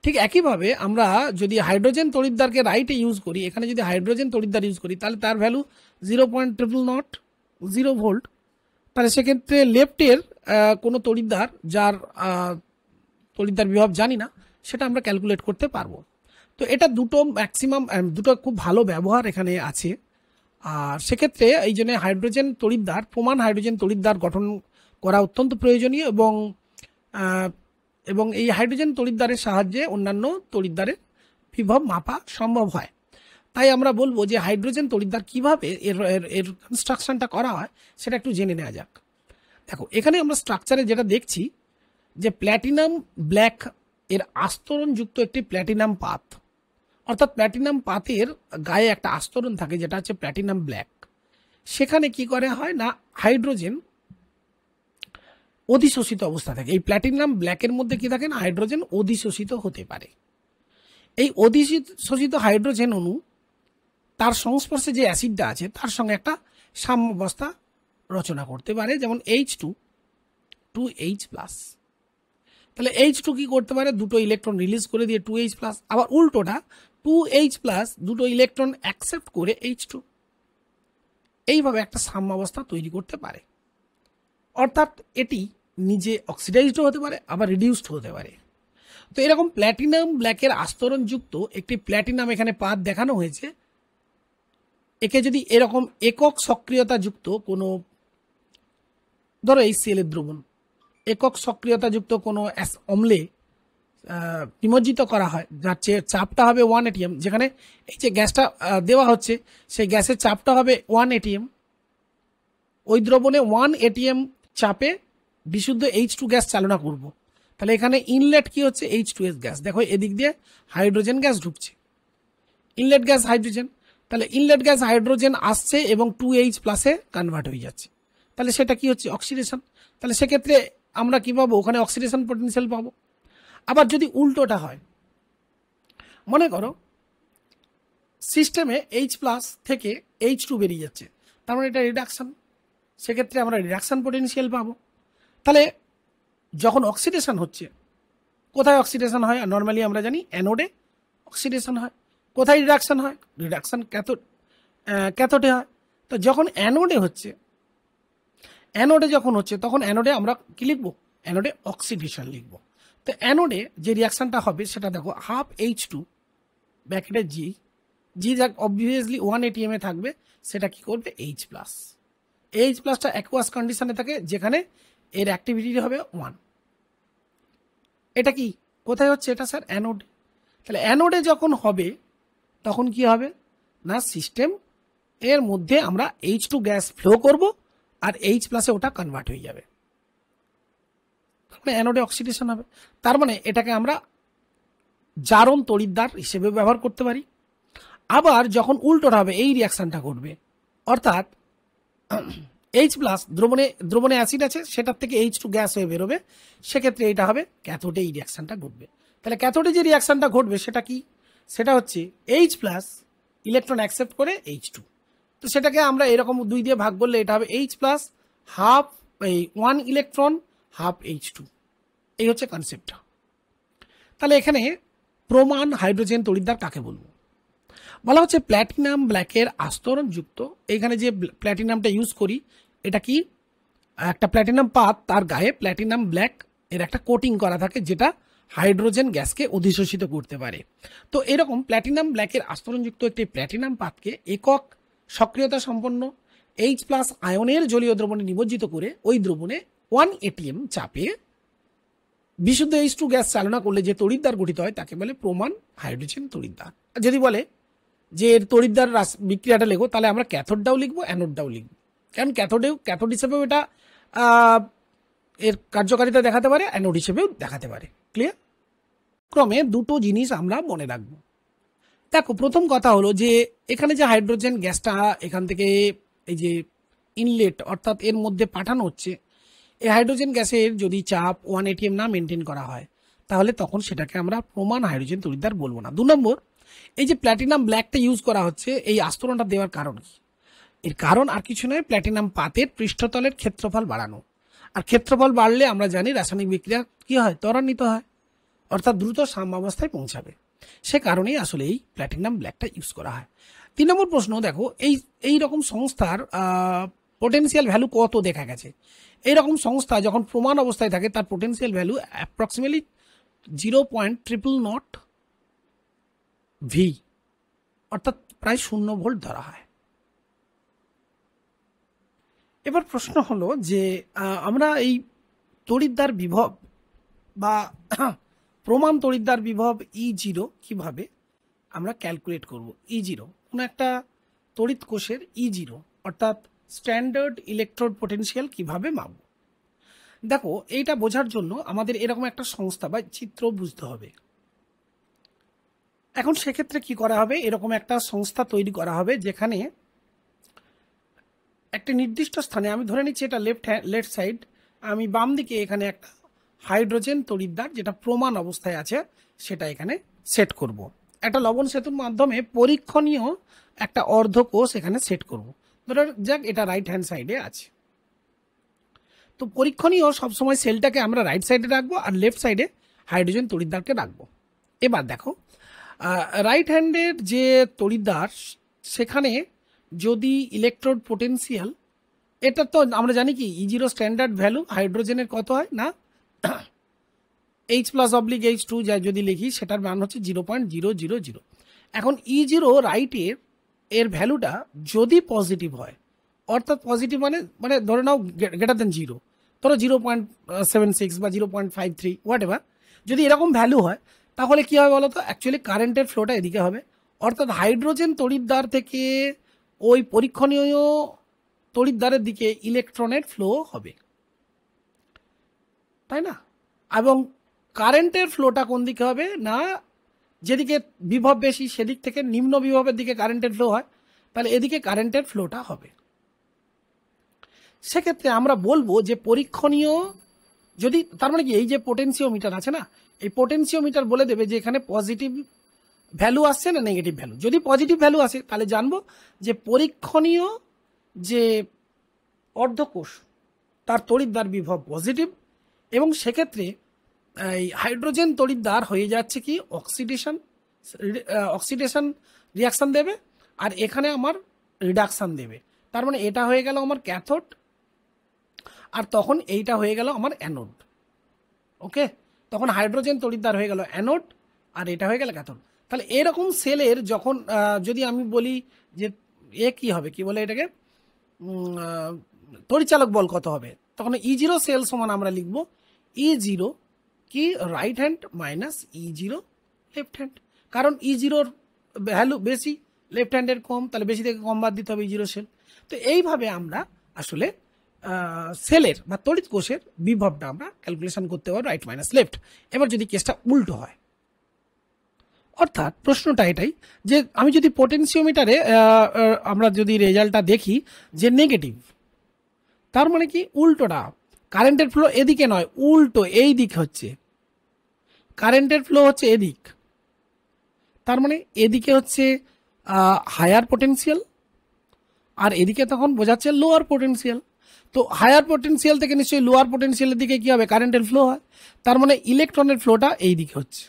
ঠিক একইভাবে আমরা যদি হাইড্রোজেন তড়িৎদ্বারকে রাইটে ইউজ করি, এখানে যদি হাইড্রোজেন তড়িৎদ্বার ইউজ করি, তাহলে তার ভ্যালু 0.000 ভোল্ট। তাহলে সেক্ষেত্রে লেফটের কোনো তড়িৎদ্বার যার তড়িৎদ্বার বিভব জানি না, সেটা আমরা ক্যালকুলেট করতে পারবো। তো এটা দুটো ম্যাক্সিমাম, দুটো খুব ভালো ব্যবহার এখানে আছে। আর সেক্ষেত্রে এই জন্য হাইড্রোজেন তড়িৎদ্বার, প্রমাণ হাইড্রোজেন তড়িৎদ্বার গঠন করা অত্যন্ত প্রয়োজনীয়, এবং এই হাইড্রোজেন তড়িৎদ্বারের সাহায্যে অন্যান্য তড়িৎদ্বারের বিভব মাপা সম্ভব হয়। তাই আমরা বলবো যে হাইড্রোজেন তড়িৎদ্বার কীভাবে এর কনস্ট্রাকশনটা করা হয় সেটা একটু জেনে নেওয়া যাক। দেখো, এখানে আমরা স্ট্রাকচারে যেটা দেখছি যে প্ল্যাটিনাম ব্ল্যাক এর আস্তরণযুক্ত একটি প্ল্যাটিনাম পাত, অর্থাৎ প্ল্যাটিনাম পাতের গায়ে একটা আস্তরণ থাকে যেটা হচ্ছে প্ল্যাটিনাম ব্ল্যাক। সেখানে কি করে হয় না, হাইড্রোজেন অধিশোষিত অবস্থা থাকে। এই প্ল্যাটিনাম ব্ল্যাকের মধ্যে কি থাকে না, হাইড্রোজেন অধিশোষিত হতে পারে। এই অধিশোষিত হাইড্রোজেন অণু তার সংস্পর্শে যে অ্যাসিডটা আছে তার সঙ্গে একটা সাম্যাবস্থা রচনা করতে পারে, যেমন H2 তাহলে H2 কি করতে পারে, দুটো ইলেকট্রন রিলিজ করে দিয়ে 2H+, আবার উল্টোটা 2H+ দুটো ইলেকট্রন অ্যাকসেপ্ট করে H2, এইভাবে একটা সাম্যাবস্থা তৈরি করতে পারে। অর্থাৎ এটি নিজে অক্সিডাইজড হতে পারে, আবার রিডিউসড হতে পারে। তো এরকম প্ল্যাটিনাম ব্ল্যাকের আস্তরণযুক্ত একটি প্ল্যাটিনাম এখানে পাত দেখানো হয়েছে। একে যদি এরকম একক সক্রিয়তা যুক্ত কোনো, ধরো HCl এর দ্রবণ একক সক্রিয়তা যুক্ত কোনো অম্লে নিমজ্জিত করা হয়, যার চাপটা হবে 1 atm, যেখানে এই যে গ্যাসটা দেওয়া হচ্ছে সেই গ্যাসের চাপটা হবে 1 atm। ওই দ্রবণে 1 atm চাপে বিশুদ্ধ H2 গ্যাস চালনা করব। তাহলে এখানে ইনলেট কি হচ্ছে, H2S গ্যাস। দেখো এদিক দিয়ে হাইড্রোজেন গ্যাস ঢুকছে, ইনলেট গ্যাস হাইড্রোজেন। তাহলে ইনলেট গ্যাস হাইড্রোজেন আসছে এবং 2H+ কনভার্ট হয়ে যাচ্ছে। তাহলে সেটা কি হচ্ছে, অক্সিডেশন। তাহলে সেক্ষেত্রে আমরা কি পাবো, ওখানে অক্সিডেশন পটেনশিয়াল পাবো। আবার যদি উল্টোটা হয়, মনে করো সিস্টেমে H+ থেকে H2 বেরিয়ে যাচ্ছে, তার মানে এটা রিডাকশন, সেক্ষেত্রে আমরা রিডাকশন পটেনশিয়াল পাবো। তাহলে যখন অক্সিডেশন হচ্ছে, কোথায় অক্সিডেশন হয়, নর্মালি আমরা জানি অ্যানোডে অক্সিডেশন হয়। কোথায় রিডাকশন হয়, রিডাকশন ক্যাথোডে হয়। তো যখন অ্যানোডে হচ্ছে, তখন অ্যানোডে আমরা কি লিখবো, অ্যানোডে অক্সিডেশন লিখবো। তো অ্যানোডে যে রিয়াকশনটা হবে সেটা দেখো, হাফ H2 ব্র্যাকেটে জি যাক অবভিয়াসলি 1 atm এ থাকবে, সেটা কি করবে H+। H+টা অ্যাকুয়াস কন্ডিশনে থাকে, যেখানে এর অ্যাক্টিভিটি হবে 1। এটা কি কোথায় হচ্ছে, এটা স্যার অ্যানোড। তাহলে অ্যানোডে যখন হবে তখন কি হবে না, সিস্টেম এর মধ্যে আমরা H2 গ্যাস ফ্লো করব, আর H+ ওটা কনভার্ট হয়ে যাবে, তারপরে অ্যানোডে অক্সিডেশন হবে। তার মানে এটাকে আমরা জারণ তড়িৎদ্বার হিসেবে ব্যবহার করতে পারি। আবার যখন উল্টোটা হবে, এই রিয়াকশনটা ঘটবে, অর্থাৎ H+ দ্রবণে অ্যাসিড আছে, সেটার থেকে H2 গ্যাস হয়ে বেরোবে, সেক্ষেত্রে এটা হবে ক্যাথোডে এই রিয়াকশনটা ঘটবে। তাহলে ক্যাথোডে যে রিয়াকশনটা ঘটবে সেটা কি, সেটা হচ্ছে H+ ইলেকট্রন অ্যাকসেপ্ট করে H2। তো সেটাকে আমরা এরকম 2 দিয়ে ভাগ করলে এটা হবে H+ half 1 electron half H2। এই হচ্ছে কনসেপ্টটা। তাহলে এখানে প্রমাণ হাইড্রোজেন তড়িৎদ্বার কাকে বলবো, বলা হচ্ছে প্ল্যাটিনাম ব্ল্যাকের আস্তরণযুক্ত। এখানে যে প্ল্যাটিনামটা ইউজ করি, এটা কি একটা প্ল্যাটিনাম পাত, তার গায়ে প্ল্যাটিনাম ব্ল্যাক এর একটা কোটিং করা থাকে, যেটা হাইড্রোজেন গ্যাসকে অধিশোষিত করতে পারে। তো এরকম প্ল্যাটিনাম ব্ল্যাকের আস্তরণযুক্ত একটি প্ল্যাটিনাম পাতকে একক সক্রিয়তা সম্পন্ন H+ আয়নের জলীয় দ্রবণে নিমজ্জিত করে ওই দ্রবণে 1 atm চাপে বিশুদ্ধ H2 গ্যাস চালনা করলে যে তড়িৎদ্বার গঠিত হয় তাকে বলে প্রমাণ হাইড্রোজেন তড়িৎদ্বার। যদি বলে যে এর তড়িৎদ্বার বিক্রিয়াটা লেখো, তাহলে আমরা ক্যাথোডটাও লিখবো, অ্যানোডটাও লিখবো। কারণ ক্যাথোড হিসেবেও এটা এর কার্যকারিতা দেখাতে পারে, অ্যানোড হিসেবেও দেখাতে পারে। ক্লিয়ার? ক্রমে দুটো জিনিস আমরা মনে রাখবো। দেখো, প্রথম কথা হলো যে এখানে যে হাইড্রোজেন গ্যাসটা এখান থেকে এই যে ইনলেট অর্থাৎ এর মধ্যে পাঠানো হচ্ছে, এই হাইড্রোজেন গ্যাসের যদি চাপ 1 atm না মেনটেন করা হয় তাহলে তখন সেটাকে আমরা প্রমাণ হাইড্রোজেন তড়িৎদ্বার বলবো না। 2 নম্বর, এই যে প্ল্যাটিনাম ব্ল্যাকটা ইউজ করা হচ্ছে এই আস্তরণটা দেওয়ার কারণ কি? এর কারণ আর কিছু নয়, প্ল্যাটিনাম পাতের পৃষ্ঠতলের ক্ষেত্রফল বাড়ানো। আর ক্ষেত্রফল বাড়লে আমরা জানি রাসায়নিক বিক্রিয়া কি হয়, ত্বরান্বিত হয়, অর্থাৎ দ্রুত সাম্যাবস্থায় পৌঁছাবে। সে কারণেই আসলে এই প্ল্যাটিনাম ব্ল্যাকটা ইউজ করা হয়। 3 নম্বর প্রশ্ন, দেখো এই রকম সংস্থার পোটেনশিয়াল ভ্যালু কত দেখা গেছে। এইরকম সংস্থা যখন প্রমাণ অবস্থায় থাকে তার পোটেনশিয়াল ভ্যালু অ্যাপ্রক্সিমেটলি 0.000 ভি, অর্থাৎ প্রায় 0 ভোল্ট ধরা হয়। এবার প্রশ্ন হলো যে আমরা এই তড়িৎদ্বার বিভব বা প্রমাণ তড়িৎদ্বার বিভব E0 কিভাবে আমরা ক্যালকুলেট করব। E0 কোনো একটা তড়িৎ কোষের E0 অর্থাৎ স্ট্যান্ডার্ড ইলেকট্রোড পোটেনশিয়াল কিভাবে মাপব। দেখো, এইটা বোঝার জন্য আমাদের এরকম একটা সংস্থা বা চিত্র বুঝতে হবে। এখন সেক্ষেত্রে কি করা হবে, এরকম একটা সংস্থা তৈরি করা হবে যেখানে একটা নির্দিষ্ট স্থানে, আমি ধরে নিচ্ছি এটা লেফট সাইড, আমি বাম দিকে এখানে একটা হাইড্রোজেন তড়িৎদ্বার যেটা প্রমাণ অবস্থায় আছে সেটা এখানে সেট করব। একটা লবণ সেতুর মাধ্যমে পরীক্ষণীয় একটা অর্ধকোষ এখানে সেট করব। ধরো যাক এটা রাইট হ্যান্ড সাইডে আছে। তো পরীক্ষণীয় সবসময় সেলটাকে আমরা রাইট সাইডে রাখবো আর লেফট সাইডে হাইড্রোজেন তড়িৎদ্বারকে রাখবো। এবার দেখো, রাইট হ্যান্ডের যে তড়িৎদ্বার সেখানে যদি ইলেকট্রোড পোটেনশিয়াল, এটা তো আমরা জানি কি E0 স্ট্যান্ডার্ড ভ্যালু হাইড্রোজেনের কত হয় না H+/H2 যা যদি লিখি সেটার মান হচ্ছে 0.000। এখন E0 রাইটের এর ভ্যালুটা যদি পজিটিভ হয়, অর্থাৎ পজিটিভ মানে ধরে নাও গ্রেটার দেন 0, ধরো 0.76 বা 0.53 হোয়াট এভার, যদি এরকম ভ্যালু হয় তাহলে কি হবে বলো তো, অ্যাকচুয়ালি কারেন্টের ফ্লোটা এদিকে হবে, অর্থাৎ হাইড্রোজেন তড়িৎদ্বার থেকে ওই পরীক্ষণীয় তড়িৎদ্বারের দিকে ইলেকট্রনের ফ্লো হবে, তাই না? এবং কারেন্টের ফ্লোটা কোন দিকে হবে না, যেদিকে বিভব বেশি সেদিক থেকে নিম্ন বিভবের দিকে কারেন্টের ফ্লো হয়, তাহলে এদিকে কারেন্টের ফ্লোটা হবে। সেক্ষেত্রে আমরা বলবো যে পরীক্ষণীয় যদি, তার মানে কি এই যে পোটেনশিওমিটার আছে না, এই পোটেনশিওমিটার বলে দেবে যে এখানে পজিটিভ ভ্যালু আসছে না নেগেটিভ ভ্যালু। যদি পজিটিভ ভ্যালু আসে তাহলে জানবো যে পরীক্ষণীয় যে অর্ধকোষ তার তড়িৎদ্বার বিভব পজিটিভ, এবং সেক্ষেত্রে এই হাইড্রোজেন তড়িৎদ্বার হয়ে যাচ্ছে কি অক্সিডেশন রিয়াকশান দেবে, আর এখানে আমার রিডাকশান দেবে। তার মানে এটা হয়ে গেল আমার ক্যাথোড, আর তখন এইটা হয়ে গেল আমার অ্যানোড। ওকে, তখন হাইড্রোজেন তড়িৎদ্বার হয়ে গেল অ্যানোড আর এটা হয়ে গেল ক্যাথোড। তাহলে এরকম সেলের যখন যদি আমি বলি যে কি হবে, কি বলে এটাকে, পরিচালক বল কত হবে, তখন E0 সেল সমান আমরা লিখব E0 কি right hand minus E0 left hand, কারণ E0 ভ্যালু বেশি, লেফট হ্যান্ডের কম, তাহলে বেশি থেকে কম বাদ দিতে হবে E0 সেল। তো এইভাবে আমরা আসলে সেলের বা তড়িৎ কোষের বিভবটা আমরা ক্যালকুলেশন করতে পারবো রাইট মাইনাস লেফট। এবার যদি কেসটা উল্টো হয়, অর্থাৎ প্রশ্নটা এটাই যে আমি যদি পোটেনশিওমিটারে আমরা যদি রেজাল্টটা দেখি যে নেগেটিভ, তার মানে কি উল্টোটা, কারেন্টের ফ্লো এদিকে নয়, উল্টো এই দিক হচ্ছে, কারেন্টের ফ্লো হচ্ছে এদিক, তার মানে এদিকে হচ্ছে হায়ার পোটেনশিয়াল আর এদিকে তখন বোঝাচ্ছে লোয়ার পোটেনশিয়াল। তো হায়ার পোটেনশিয়াল থেকে নিশ্চয়ই লোয়ার পোটেনশিয়ালের দিকে কি হবে, কারেন্টের ফ্লো হয়, তার মানে ইলেকট্রনের ফ্লোটা এই দিকে হচ্ছে,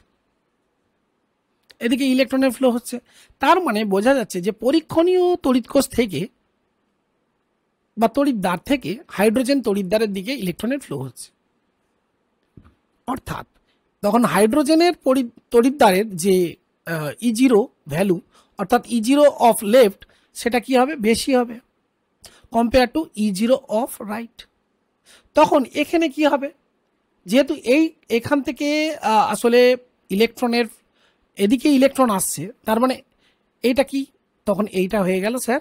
এদিকে ইলেকট্রনের ফ্লো হচ্ছে। তার মানে বোঝা যাচ্ছে যে পরীক্ষণীয় তড়িৎকোষ থেকে বা তড়িৎদ্বার থেকে হাইড্রোজেন তড়িৎদ্বারের দিকে ইলেকট্রনের ফ্লো হচ্ছে, অর্থাৎ তখন হাইড্রোজেনের তড়িৎদ্বারের যে E0 ভ্যালু অর্থাৎ E0 অফ লেফট সেটা কি হবে, বেশি হবে compare to E0 of right. তখন এখানে কি হবে, যেহেতু এখান থেকে আসলে ইলেকট্রনের এদিকে ইলেকট্রন আসছে, তার মানে এইটা কি, তখন এইটা হয়ে গেল স্যার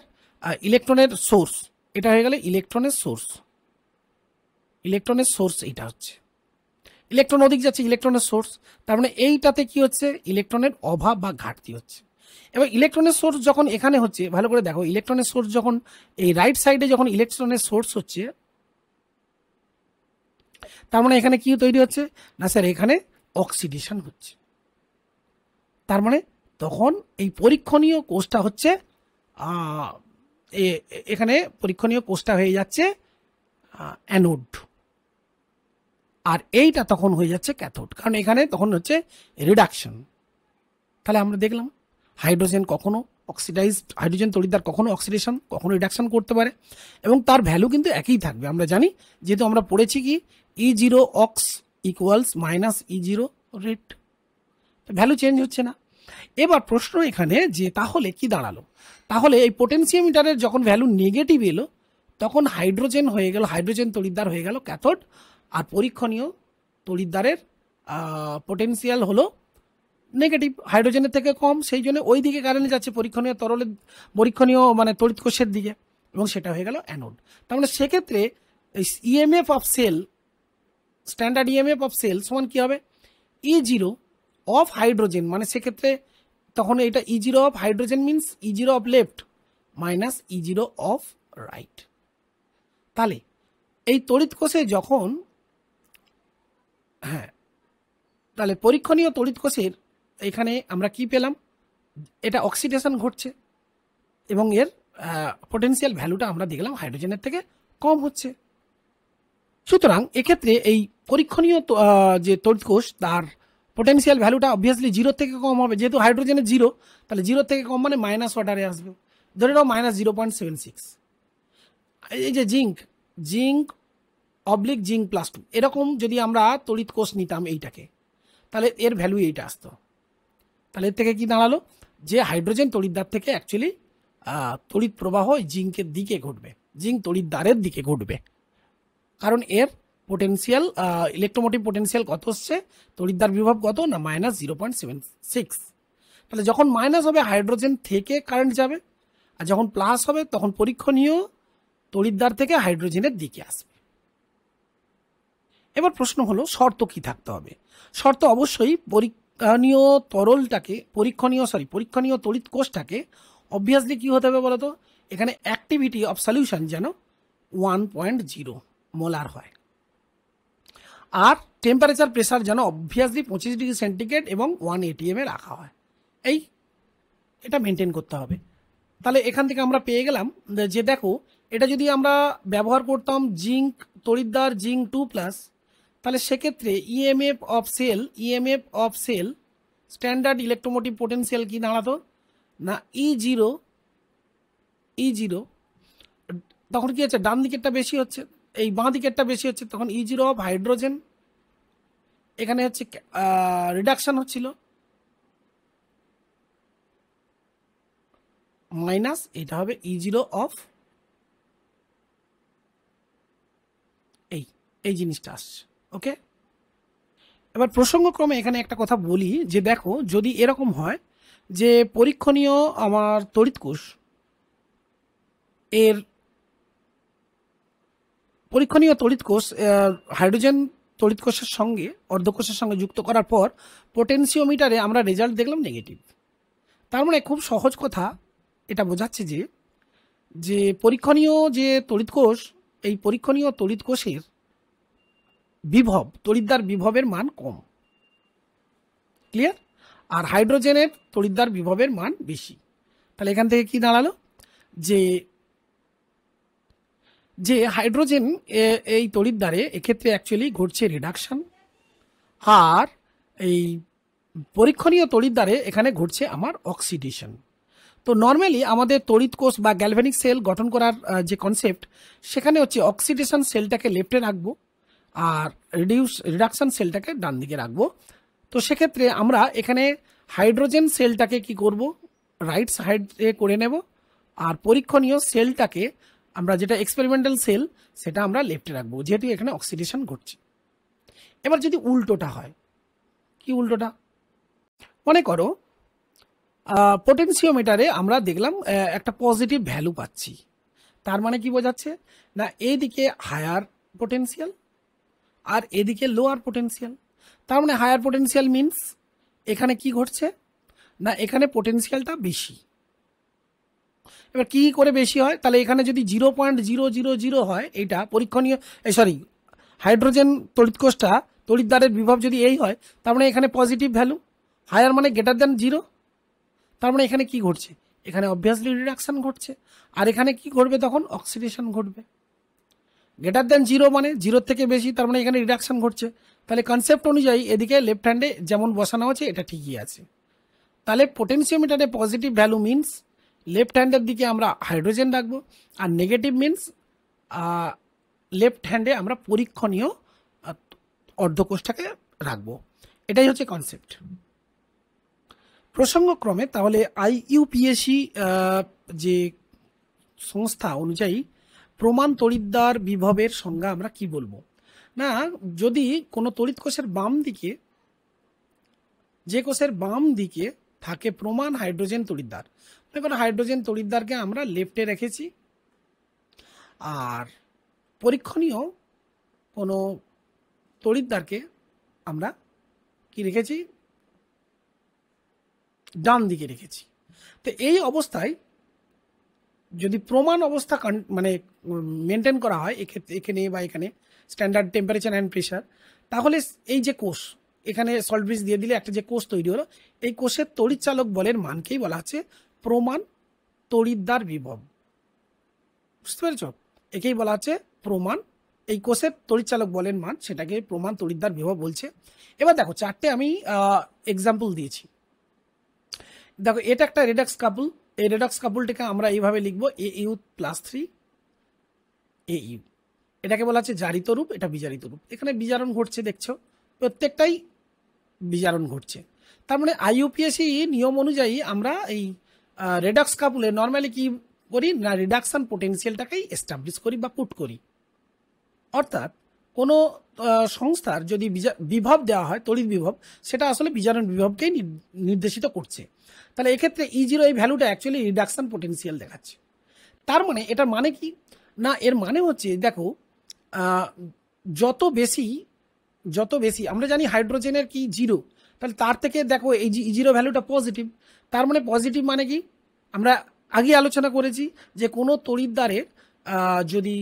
ইলেকট্রনের সোর্স, এটা হয়ে গেল ইলেকট্রনের সোর্স, ইলেকট্রনের সোর্স এইটা হচ্ছে, ইলেকট্রন ওদিক যাচ্ছে ইলেকট্রনের সোর্স, তার মানে এইটাতে কি হচ্ছে, ইলেকট্রনের অভাব বা ঘাটতি হচ্ছে। এবার ইলেকট্রনের সোর্স যখন এখানে হচ্ছে, ভালো করে দেখো, ইলেকট্রনের সোর্স যখন এই রাইট সাইডে যখন ইলেকট্রনের সোর্স হচ্ছে, তার মানে এখানে কি তৈরি হচ্ছে না স্যার, এখানে অক্সিডেশন হচ্ছে। তার মানে তখন এই পরীক্ষণীয় কোষটা হচ্ছে এখানে পরীক্ষণীয় কোষটা হয়ে যাচ্ছে অ্যানোড, আর এইটা তখন হয়ে যাচ্ছে ক্যাথোড, কারণ এখানে তখন হচ্ছে রিডাকশন। তাহলে আমরা দেখলাম হাইড্রোজেন কখনো অক্সিডাইজড, হাইড্রোজেন তড়িৎদ্বার কখনো অক্সিডেশন কখনো রিডাকশন করতে পারে, এবং তার ভ্যালু কিন্তু একই থাকবে। আমরা জানি, যেহেতু আমরা পড়েছি কি E0 ox equals minus E0 red, value change হচ্ছে না। এবার প্রশ্ন এখানে যে তাহলে কি দাঁড়ালো, তাহলে এই পোটেনশিওমিটারের যখন ভ্যালু নেগেটিভ এলো তখন হাইড্রোজেন হয়ে গেল, হাইড্রোজেন তড়িৎদ্বার হয়ে গেল ক্যাথোড, আর পরীক্ষণীয় তড়িৎদ্বারের পোটেনশিয়াল হলো নেগেটিভ, হাইড্রোজেনের থেকে কম, সেই জন্য ওই দিকে কারেন্ট যাচ্ছে পরীক্ষণীয় তরলের, পরীক্ষণীয় মানে তড়িৎ কোষের দিকে, এবং সেটা হয়ে গেল অ্যানোড। তার মানে সেক্ষেত্রে EMF of cell, standard EMF of cell সমান কি হবে, E0 অফ হাইড্রোজেন, মানে সেক্ষেত্রে তখন এটা E0 of hydrogen means E0 of left minus E0 of right. তাহলে এই তড়িৎ কোষে যখন, হ্যাঁ, তাহলে পরীক্ষণীয় তড়িৎ কোষের এখানে আমরা কি পেলাম, এটা অক্সিডেশন ঘটছে এবং এর পোটেনশিয়াল ভ্যালুটা আমরা দেখলাম হাইড্রোজেনের থেকে কম হচ্ছে। সুতরাং এক্ষেত্রে এই পরীক্ষণীয় যে তড়িৎ কোষ তার পোটেনশিয়াল ভ্যালুটা অবভিয়াসলি 0 থেকে কম হবে, যেহেতু হাইড্রোজেনের 0, তাহলে 0 থেকে কম মানে মাইনাস অর্ডারে আসবে, ধরে নাও -0.76। এই যে জিঙ্ক অবলিক জিঙ্ক +2 এরকম যদি আমরা তড়িৎ কোষ নিতাম এইটাকে, তাহলে এর ভ্যালু এইটা আসতো। তাহলে এর থেকে কি দাঁড়ালো যে হাইড্রোজেন তড়িৎদ্বার থেকে অ্যাকচুয়ালি তড়িৎ প্রবাহ জিঙ্কের দিকে ঘটবে, জিঙ্ক তড়িৎদ্বারের দিকে ঘটবে, কারণ এর পোটেনশিয়াল ইলেকট্রোমোটিভ পোটেনশিয়াল কত হচ্ছে, তড়িৎদ্বার বিভব কত না -0.76। তাহলে যখন মাইনাস হবে হাইড্রোজেন থেকে কারেন্ট যাবে, আর যখন প্লাস হবে তখন পরীক্ষণীয় তড়িৎদ্বার থেকে হাইড্রোজেনের দিকে আসবে। এবার প্রশ্ন হলো শর্ত কি থাকতে হবে, শর্ত অবশ্যই পরীক্ষণীয় তরলটাকে পরীক্ষণীয় তড়িৎ কোষটাকে অবভিয়াসলি কি হতে হবে বলতো, এখানে অ্যাক্টিভিটি অফ সলিউশন যেন 1.0 মোলার হয়, আর টেম্পারেচার প্রেসার যেন অবভিয়াসলি 25 ডিগ্রি সেন্টিগ্রেড এবং 1 ATM এ রাখা হয়, এটা মেনটেন করতে হবে। তাহলে এখান থেকে আমরা পেয়ে গেলাম যে দেখো, এটা যদি আমরা ব্যবহার করতাম জিঙ্ক তড়িৎদ্বার জিঙ্ক 2+, তাহলে সেক্ষেত্রে EMF of cell standard electromotive potential কি দাঁড়াতো না E0 তখন কি হচ্ছে, ডান দিকেরটা বেশি হচ্ছে, এই বাঁ দিকেরটা বেশি হচ্ছে, তখন E0 অফ হাইড্রোজেন, এখানে হচ্ছে রিডাকশন হচ্ছিল, মাইনাস এটা হবে E0 অফ এই জিনিসটা আসছে। ওকে, এবার প্রসঙ্গক্রমে এখানে একটা কথা বলি যে দেখো, যদি এরকম হয় যে পরীক্ষণীয় আমার তড়িৎ কোষ এর পরীক্ষণীয় তড়িৎ কোষ হাইড্রোজেন তড়িৎ কোষের সঙ্গে অর্ধকোষের সঙ্গে যুক্ত করার পর পোটেনশিওমিটারে আমরা রেজাল্ট দেখলাম নেগেটিভ, তার মানে খুব সহজ কথা এটা বোঝাচ্ছে যে পরীক্ষণীয় যে তড়িৎ কোষ, এই পরীক্ষণীয় তড়িৎ কোষের বিভব তড়িৎদ্বার বিভবের মান কম, ক্লিয়ার, আর হাইড্রোজেনের তড়িৎদ্বার বিভবের মান বেশি। তাহলে এখান থেকে কি দাঁড়ালো যে হাইড্রোজেন এই তড়িৎদ্বারে এক্ষেত্রে অ্যাকচুয়ালি ঘটছে রিডাকশন, আর এই পরীক্ষণীয় তড়িৎদ্বারে এখানে ঘটছে আমার অক্সিডেশন। তো নর্মালি আমাদের তড়িৎ কোষ বা গ্যালভানিক সেল গঠন করার যে কনসেপ্ট, সেখানে হচ্ছে অক্সিডেশন সেলটাকে লেফটে রাখবো আর রিডাকশন সেলটাকে ডান দিকে রাখবো। তো সেক্ষেত্রে আমরা এখানে হাইড্রোজেন সেলটাকে কি করব, রাইট সাইডে করে নেব, আর পরীক্ষণীয় সেলটাকে আমরা যেটা এক্সপেরিমেন্টাল সেল সেটা আমরা লেফটে রাখবো, যেহেতু এখানে অক্সিডেশন ঘটছে। এবার যদি উল্টোটা হয়, কি উল্টোটা, মনে করো পোটেনশিওমিটারে আমরা দেখলাম একটা পজিটিভ ভ্যালু পাচ্ছি, তার মানে কি বোঝাচ্ছে না এইদিকে হায়ার পোটেনশিয়াল আর এদিকে লোয়ার পোটেনশিয়াল। তার মানে হায়ার পোটেনশিয়াল মিনস এখানে কি ঘটছে না এখানে পোটেনশিয়ালটা বেশি। এবার কি করে বেশি হয়, তাহলে এখানে যদি 0.000 হয় এইটা পরীক্ষণীয়, সরি হাইড্রোজেন তড়িৎকোষটা তড়িৎদ্বারের বিভব যদি এই হয়, তার মানে এখানে পজিটিভ ভ্যালু, হায়ার মানে গ্রেটার দ্যান 0, তার মানে এখানে কি ঘটছে, এখানে অবভিয়াসলি রিডাকশন ঘটছে। আর এখানে কি ঘটবে, তখন অক্সিডেশন ঘটবে। গ্রেটার দ্যান 0 মানে 0 থেকে বেশি, তার মানে এখানে রিডাকশন ঘটছে। তাহলে কনসেপ্ট অনুযায়ী এদিকে লেফট হ্যান্ডে যেমন বসানো আছে এটা ঠিকই আছে। তাহলে পোটেনশিওমিটারে পজিটিভ ভ্যালু মিনস লেফট হ্যান্ডের দিকে আমরা হাইড্রোজেন রাখবো, আর নেগেটিভ মিনস লেফট হ্যান্ডে আমরা পরীক্ষণীয় অর্ধকোষটাকে রাখবো। এটাই হচ্ছে কনসেপ্ট। প্রসঙ্গক্রমে তাহলে IUPAC যে সংস্থা অনুযায়ী প্রমাণ তড়িৎদ্বার বিভবের সংজ্ঞা আমরা কি বলবো, না যদি কোনো তড়িৎ কোষের বাম দিকে, যে কোষের বাম দিকে থাকে প্রমাণ হাইড্রোজেন তড়িৎদ্বার, এবার হাইড্রোজেন তড়িৎদ্বারকে আমরা লেফটে রেখেছি, আর পরীক্ষণীয় কোনো তড়িৎদ্বারকে আমরা কি রেখেছি, ডান দিকে রেখেছি। তো এই অবস্থায় যদি প্রমাণ অবস্থা মানে মেনটেন করা হয় এখানে বা এখানে স্ট্যান্ডার্ড টেম্পারেচার অ্যান্ড প্রেশার, তাহলে এই যে কোষ এখানে সল্ট ব্রিজ দিয়ে দিলে একটা যে কোষ তৈরি হলো, এই কোষের তড়িৎচালক বলের মানকেই বলা হচ্ছে প্রমাণ তড়িৎদ্বার বিভব। বুঝতে পেরেছ, একেই বলা হচ্ছে প্রমাণ, এই কোষের তড়িৎচালক বলের মান সেটাকে প্রমাণ তড়িৎদ্বার বিভব বলছে। এবার দেখো চারটে আমি এক্সাম্পল দিয়েছি। দেখো এটা একটা রেডক্স কাপল, এই রেডক্স কাপলটাকে আমরা এইভাবে লিখবো AU+3 AU, এটাকে বলা হচ্ছে জারিত রূপ, এটা বিজারিত রূপ। এখানে বিজারণ ঘটছে, দেখছো প্রত্যেকটাই বিজারণ ঘটছে। তার মানে IUPAC নিয়ম অনুযায়ী আমরা এই রেডক্স কাপলে নর্মালি কি করি না, রিডাকশন পোটেনশিয়ালটাকেই এস্টাবলিশ করি বা পুট করি। অর্থাৎ কোনো সংস্থার যদি বিভব দেওয়া হয় তড়িৎ বিভব, সেটা আসলে বিজারণ বিভবকেই নির্দেশিত করছে। তাহলে এক্ষেত্রে E0 এই ভ্যালুটা অ্যাকচুয়ালি রিডাকশন পোটেনশিয়াল দেখাচ্ছে। তার মানে এটার মানে কি না, এর মানে হচ্ছে দেখো যত বেশি আমরা জানি হাইড্রোজেনের কি 0, তাহলে তার থেকে দেখো এই E0 ভ্যালুটা পজিটিভ। তার মানে পজিটিভ মানে কি, আমরা আগে আলোচনা করেছি যে কোনো তড়িৎদ্বারের যদি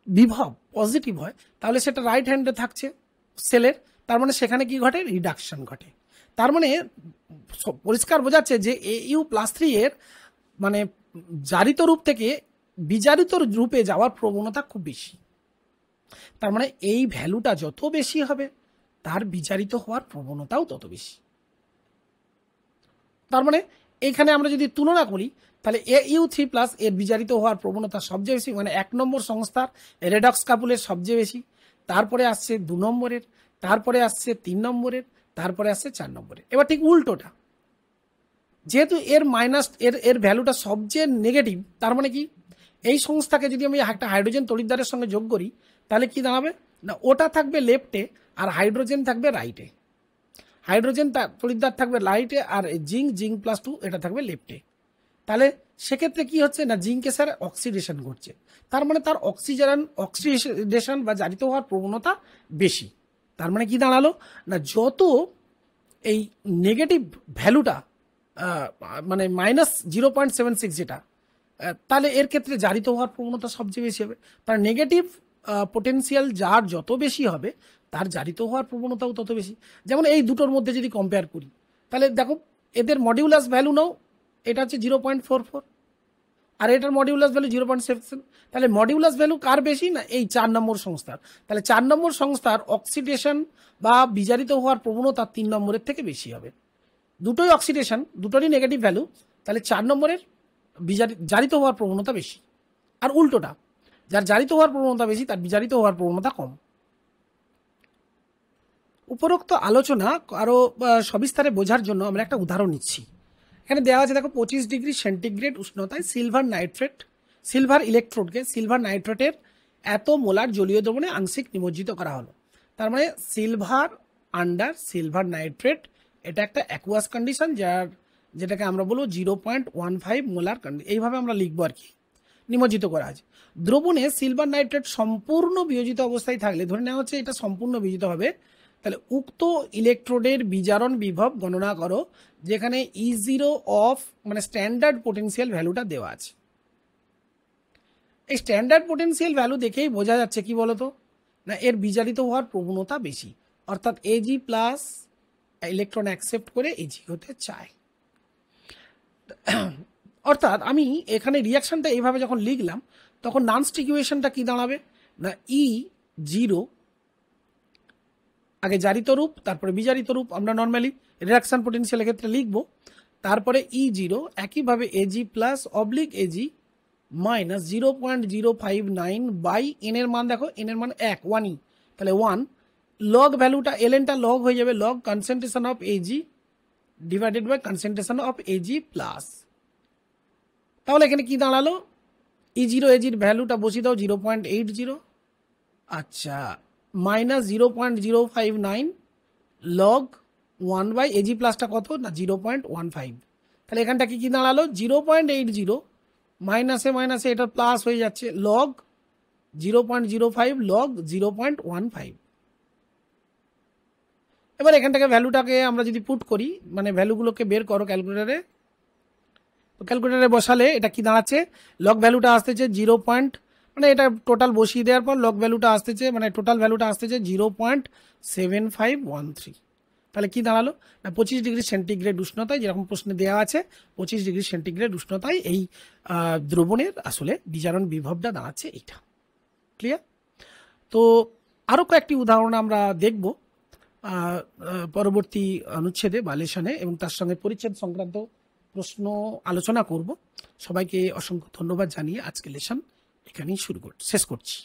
বিভব পজিটিভ হয় তাহলে সেটা রাইট হ্যান্ডে থাকছে সেলের, তার মানে সেখানে কি ঘটে, রিডাকশন ঘটে। তার মানে পরিষ্কার বোঝাচ্ছে যে AU+3 এর মানে জারিত রূপ থেকে বিজারিত রূপে যাওয়ার প্রবণতা খুব বেশি। তার মানে এই ভ্যালুটা যত বেশি হবে তার বিজারিত হওয়ার প্রবণতাও তত বেশি। তার মানে এখানে আমরা যদি তুলনা করি তাহলে AU3+ এর বিজারিত হওয়ার প্রবণতা সবচেয়ে বেশি, মানে 1 নম্বর সংস্থার রেডক্স কাপুলের সবচেয়ে বেশি, তারপরে আসছে 2 নম্বরের, তারপরে আসছে 3 নম্বরের, তারপরে আসছে 4 নম্বরের। এবার ঠিক উল্টোটা, যেহেতু এর মাইনাস এর ভ্যালুটা সবচেয়ে নেগেটিভ, তার মানে কি এই সংস্থাকে যদি আমি একটা হাইড্রোজেন তড়িৎদ্বারের সঙ্গে যোগ করি তাহলে কি দাঁড়াবে না, ওটা থাকবে লেফটে আর হাইড্রোজেন থাকবে রাইটে। হাইড্রোজেন তড়িৎদ্বার থাকবে রাইটে আর জিঙ্ক+2 এটা থাকবে লেফটে। তাহলে সেক্ষেত্রে কি হচ্ছে না, জিঙ্কে স্যার অক্সিডেশন ঘটছে, তার মানে তার অক্সিডেশন বা জারিত হওয়ার প্রবণতা বেশি। তার মানে কি দাঁড়ালো না, যত এই নেগেটিভ ভ্যালুটা মানে -0.76 যেটা, তাহলে এর ক্ষেত্রে জারিত হওয়ার প্রবণতা সবচেয়ে বেশি হবে। তার নেগেটিভ পোটেনশিয়াল যার যত বেশি হবে তার জারিত হওয়ার প্রবণতাও তত বেশি। যেমন এই দুটোর মধ্যে যদি কম্পেয়ার করি তাহলে দেখো এদের মডিউলাস ভ্যালু নাও, এটা হচ্ছে 0.44 আর এটার মডিউলাস ভ্যালু 0.77, তাহলে মডিউলাস ভ্যালু কার বেশি না, এই 4 নম্বর সংস্থার। তাহলে 4 নম্বর সংস্থার অক্সিডেশন বা বিজারিত হওয়ার প্রবণতা 3 নম্বরের থেকে বেশি হবে। দুটোই অক্সিডেশন, দুটোরই নেগেটিভ ভ্যালু, তাহলে 4 নম্বরের জারিত হওয়ার প্রবণতা বেশি। আর উল্টোটা, যার জারিত হওয়ার প্রবণতা বেশি তার বিজারিত হওয়ার প্রবণতা কম। উপরোক্ত আলোচনা আরও সবিস্তারে বোঝার জন্য আমরা একটা উদাহরণ নিচ্ছি। এখানে দেওয়া আছে দেখো 25 ডিগ্রি সেন্টিগ্রেড উষ্ণতায় সিলভার ইলেকট্রোডকে সিলভার নাইট্রেটের এত মোলার জলীয় দ্রবণে আংশিক নিমজ্জিত করা হলো। তার মানে সিলভার আন্ডার সিলভার নাইট্রেট, এটা একটা অ্যাকুয়াস কন্ডিশন, যেটাকে আমরা বলবো 0.15 মোলার কন্ডিশন, এইভাবে আমরা লিখবো আর কি, নিমজ্জিত করা আছে। দ্রবণে সিলভার নাইট্রেট সম্পূর্ণ বিয়োজিত অবস্থায় থাকলে, ধরে নেওয়া হচ্ছে এটা সম্পূর্ণ বিয়োজিত হবে, তাহলে উক্ত ইলেকট্রোডের বিজারণ বিভব গণনা করো, যেখানে E0 অফ মানে স্ট্যান্ডার্ড পোটেনশিয়াল ভ্যালুটা দেওয়া আছে। এই স্ট্যান্ডার্ড পোটেনশিয়াল ভ্যালু দেখেই বোঝা যাচ্ছে কি বলতো, না এর বিজারিত হওয়ার প্রবণতা বেশি, অর্থাৎ Ag প্লাস ইলেকট্রন অ্যাকসেপ্ট করে Ag হতে চায়। অর্থাৎ আমি এখানে রিয়াকশনটা এইভাবে যখন লিখলাম, তখন নানস্ট ইকুয়েশনটা কি দাঁড়াবে, না E0 আগে জারিত রূপ তারপরে বিজারিত রূপ আমরা নর্মালি রিডাকশন পোটেনশিয়ালের ক্ষেত্রে লিখব, তারপরে E0 একইভাবে Ag plus oblique Ag minus 0.059 by N এর মান দেখো, এন এর মান 1 তাহলে 1 লগ ভ্যালুটা এলএনটা লগ হয়ে যাবে, log concentration of Ag divided by concentration of Ag plus. তাহলে এখানে কি দাঁড়ালো, E0 Agর ভ্যালুটা বসিয়ে দাও 0.80, আচ্ছা মাইনাস 0.059 লগ 1 বাই Ag প্লাসটা কত না 0.15, তাহলে এখানটা কি দাঁড়ালো 0.80 মাইনাসে মাইনাসে এটা প্লাস হয়ে যাচ্ছে লগ 0.05 লগ 0.15। এবার এখানটাকে ভ্যালুটাকে আমরা যদি পুট করি, মানে ভ্যালুগুলোকে বের করো ক্যালকুলেটারে, ক্যালকুলেটারে বসালে এটা কি দাঁড়াচ্ছে, লগ ভ্যালুটা আসতেছে 0. মানে এটা টোটাল বসিয়ে দেওয়ার পর লগ ভ্যালুটা আসতেছে, মানে টোটাল ভ্যালুটা আসতেছে 0.7513। তাহলে কি দাঁড়ালো না 25 ডিগ্রি সেন্টিগ্রেড উষ্ণতায়, যেরকম প্রশ্নে দেওয়া আছে 25 ডিগ্রি সেন্টিগ্রেড উষ্ণতায় এই দ্রবণের আসলে বিজারণ বিভবটা দাঁড়াচ্ছে এইটা। ক্লিয়ার? তো আরও কয়েকটি উদাহরণ আমরা দেখব পরবর্তী অনুচ্ছেদে বা লেশনে, এবং তার সঙ্গে পরিচ্ছেদ সংক্রান্ত প্রশ্ন আলোচনা করব। সবাইকে অসংখ্য ধন্যবাদ জানিয়ে আজকে লেশন এখানেই শেষ করছি।